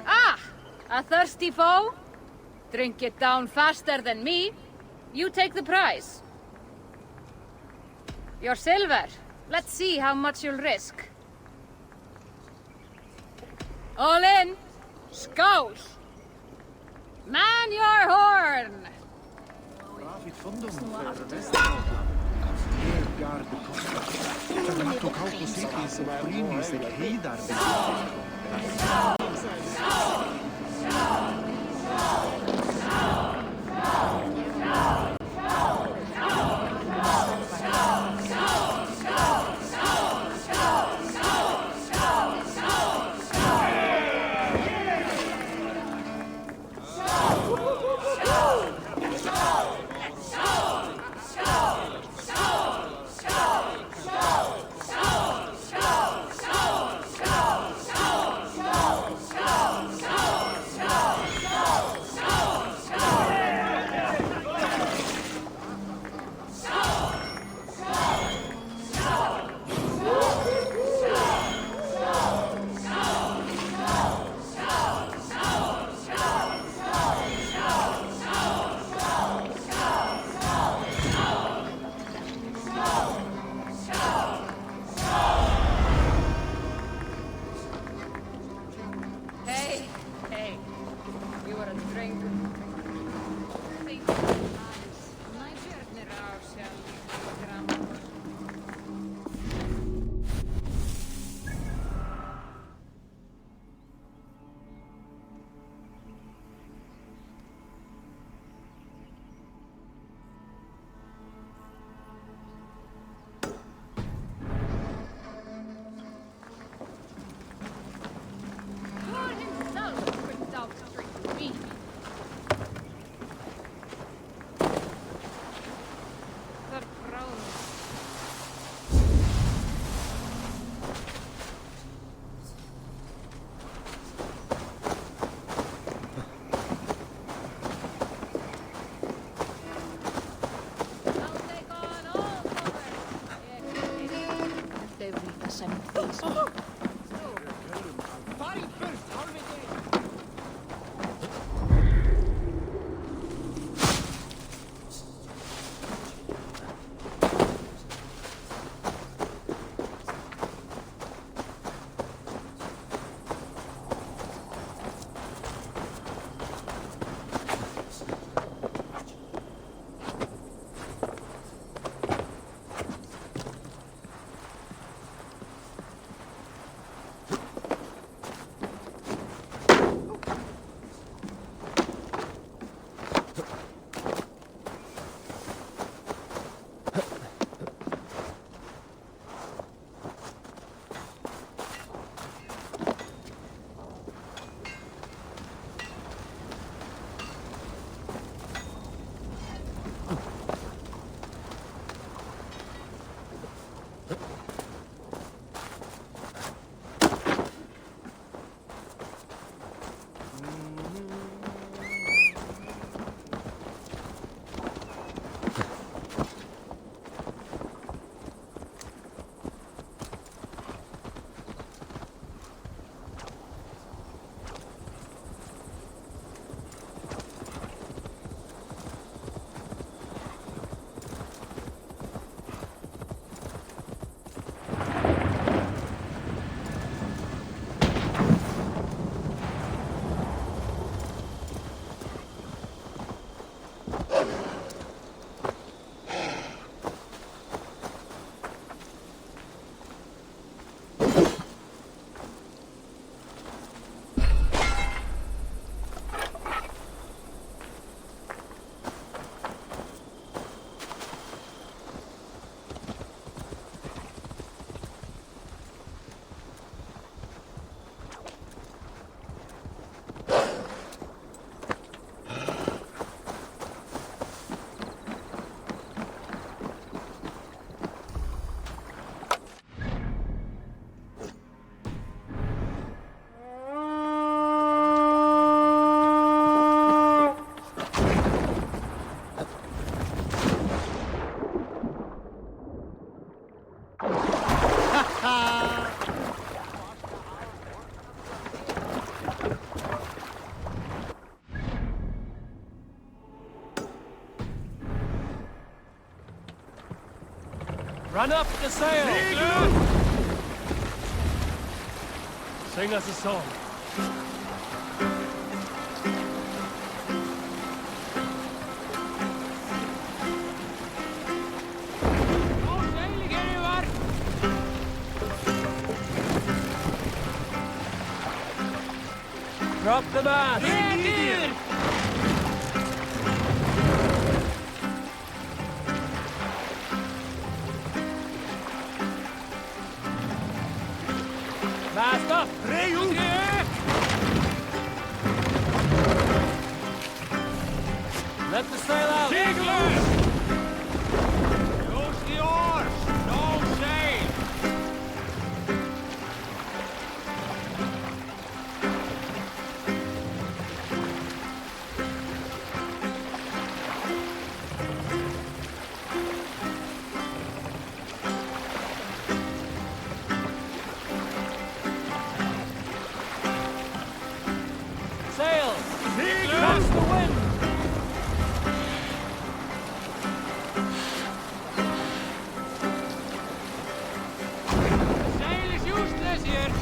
Ah! A thirsty foe? Drink it down faster than me. You take the prize. Your silver. Let's see how much you'll risk. All in. Skål! Man your horn! Run up the sail! Sing us a song. Drop the mast! Yeah, dude! Mast up! Let the sail out! Use the oars! No shame! Sail! Catch the wind! Sail is useless here!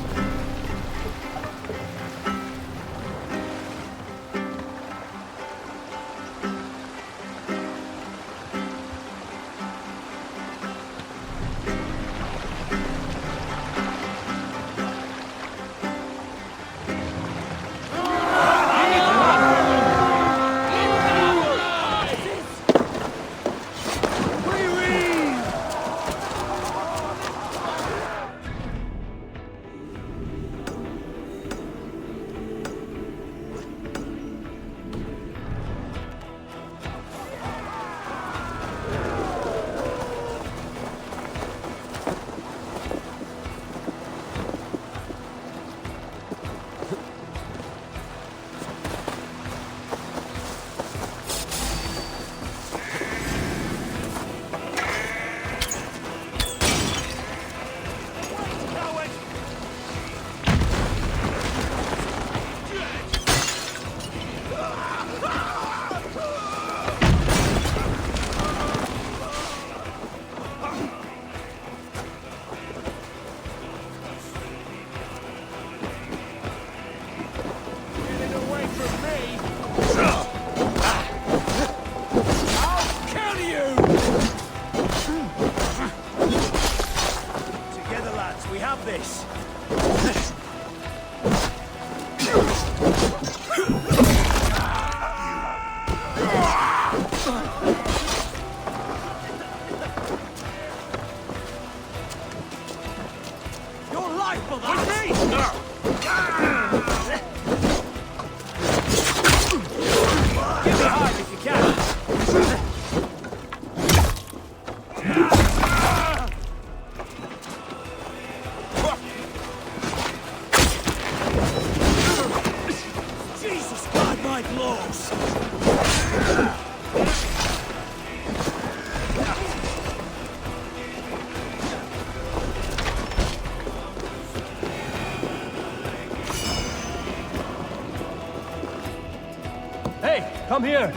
Come here!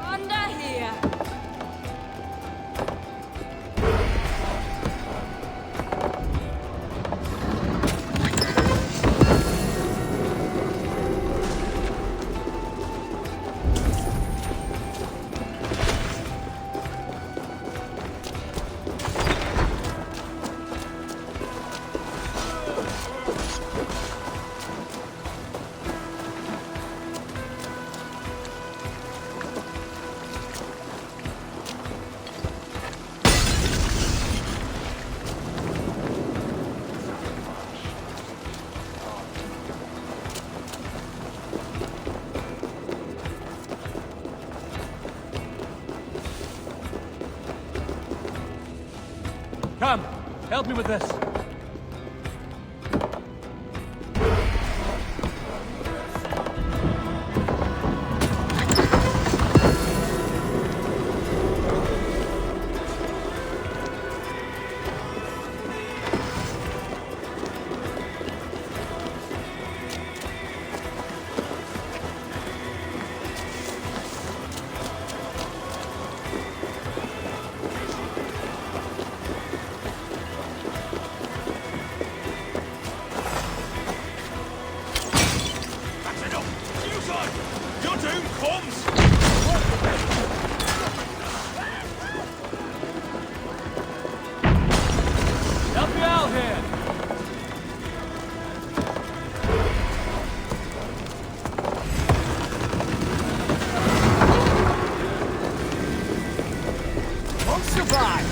Under here! Come, help me with this. Fortify!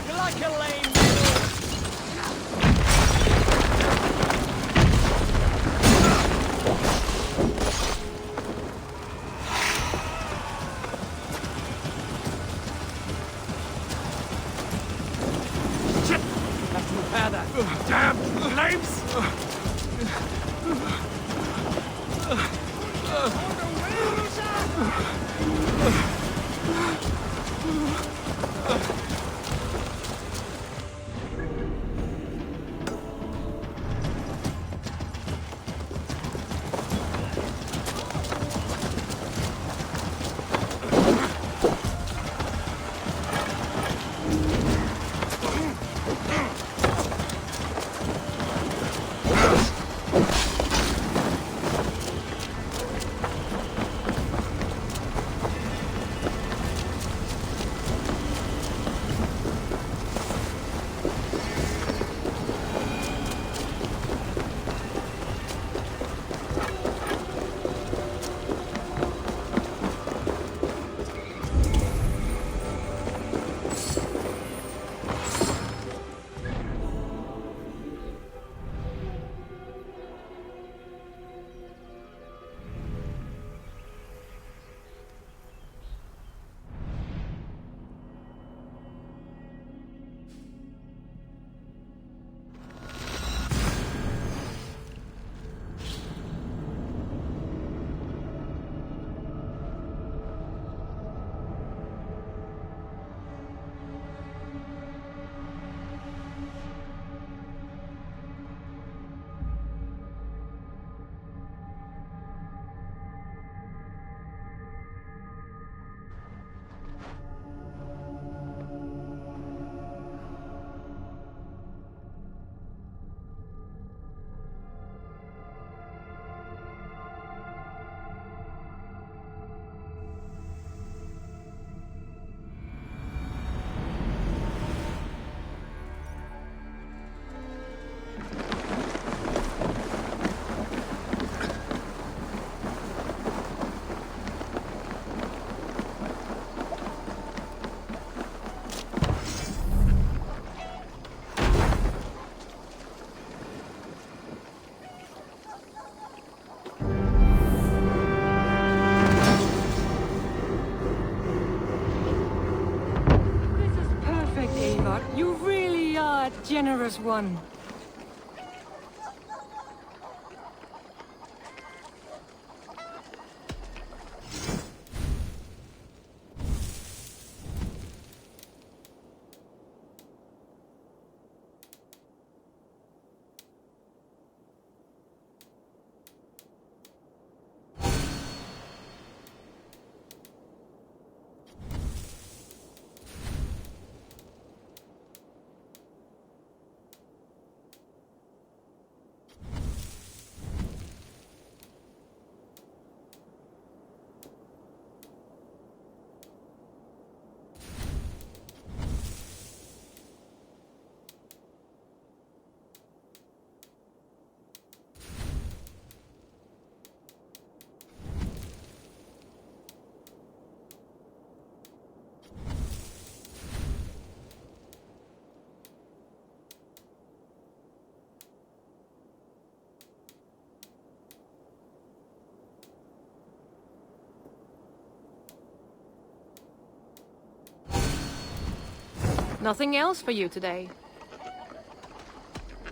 You're like a lame Damn flames! You really are a generous one. Nothing else for you today?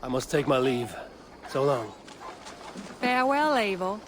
I must take my leave. So long. Farewell, Eivor.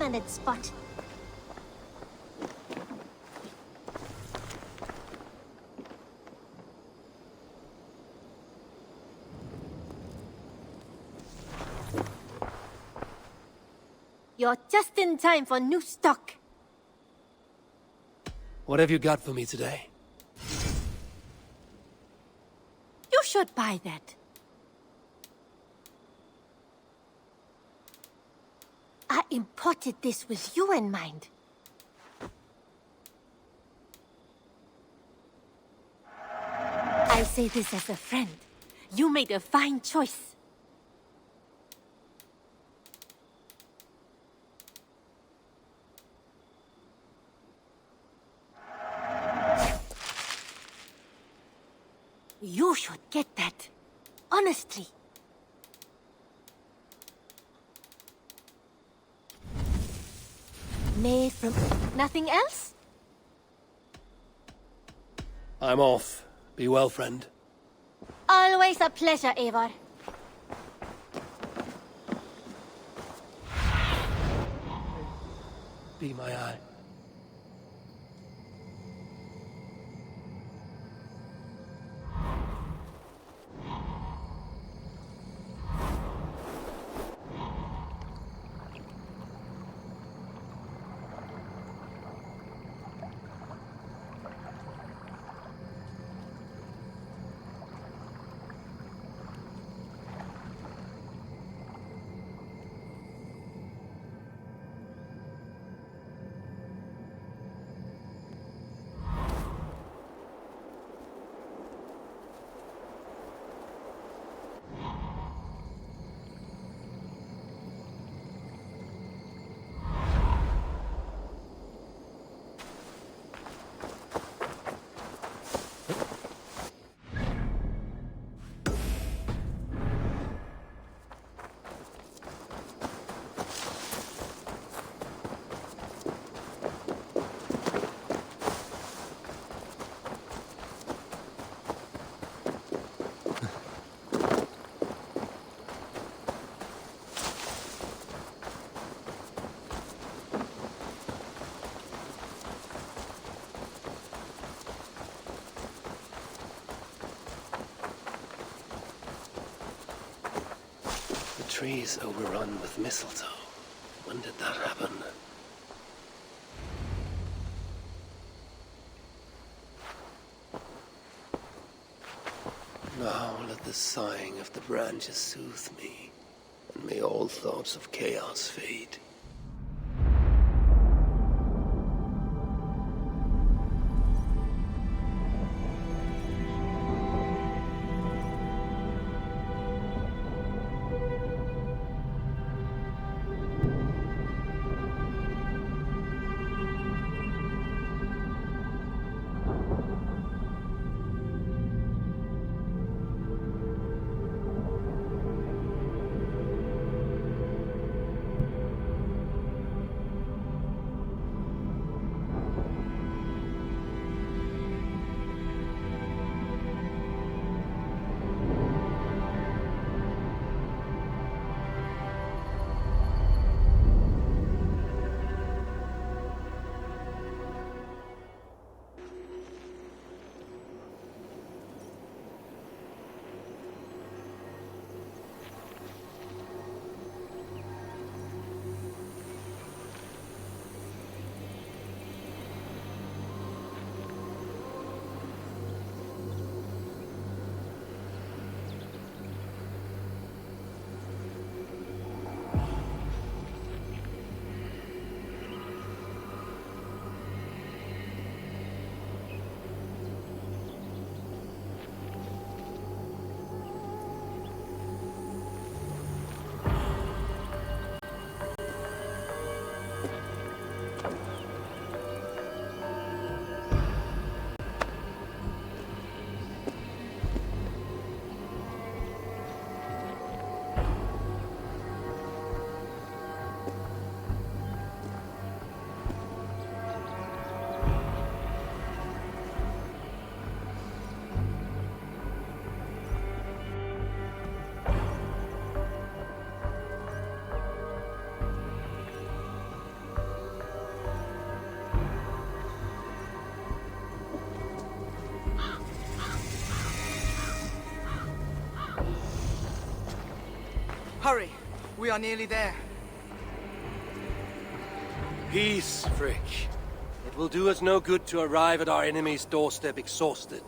recommended spot. You're just in time for new stock. What have you got for me today? You should buy that. I imported this with you in mind. I say this as a friend. You made a fine choice. You should get that. Honestly. Made from... nothing else? I'm off. Be well, friend. Always a pleasure, Eivor. Be my eye. Trees overrun with mistletoe. When did that happen? Now let the sighing of the branches soothe me, and may all thoughts of chaos fade. Hurry. We are nearly there. Peace, Frick. It will do us no good to arrive at our enemy's doorstep exhausted.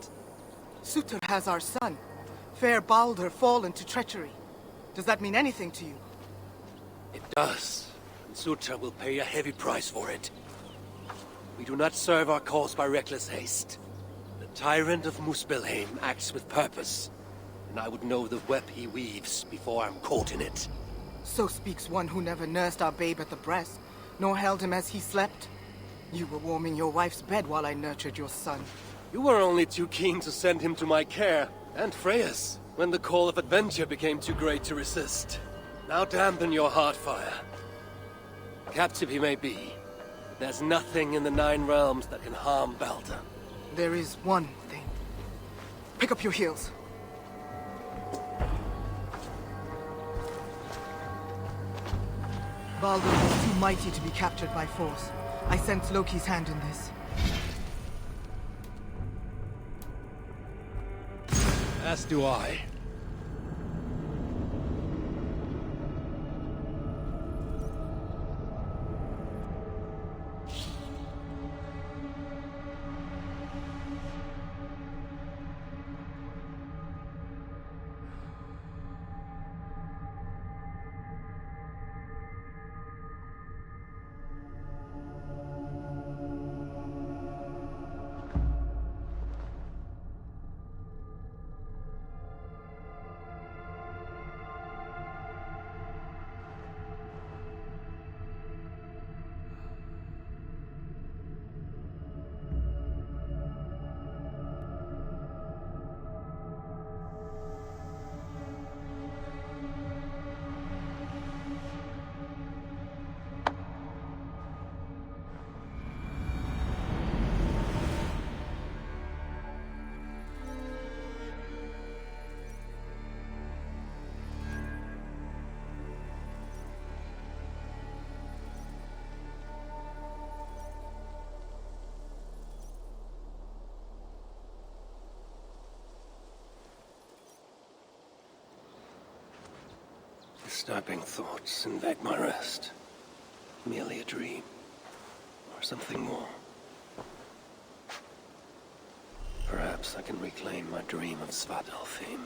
Sutter has our son. Fair Baldur fallen to treachery. Does that mean anything to you? It does. And Sutter will pay a heavy price for it. We do not serve our cause by reckless haste. The tyrant of Muspelheim acts with purpose. And I would know the web he weaves before I'm caught in it. So speaks one who never nursed our babe at the breast, nor held him as he slept. You were warming your wife's bed while I nurtured your son. You were only too keen to send him to my care, and Freya's, when the call of adventure became too great to resist. Now dampen your heart fire. Captive he may be, there's nothing in the Nine Realms that can harm Baldur. There is one thing. Pick up your heels. Baldur was too mighty to be captured by force. I sense Loki's hand in this. As do I. Disturbing thoughts invade my rest. Merely a dream. Or something more. Perhaps I can reclaim my dream of Svartalfheim.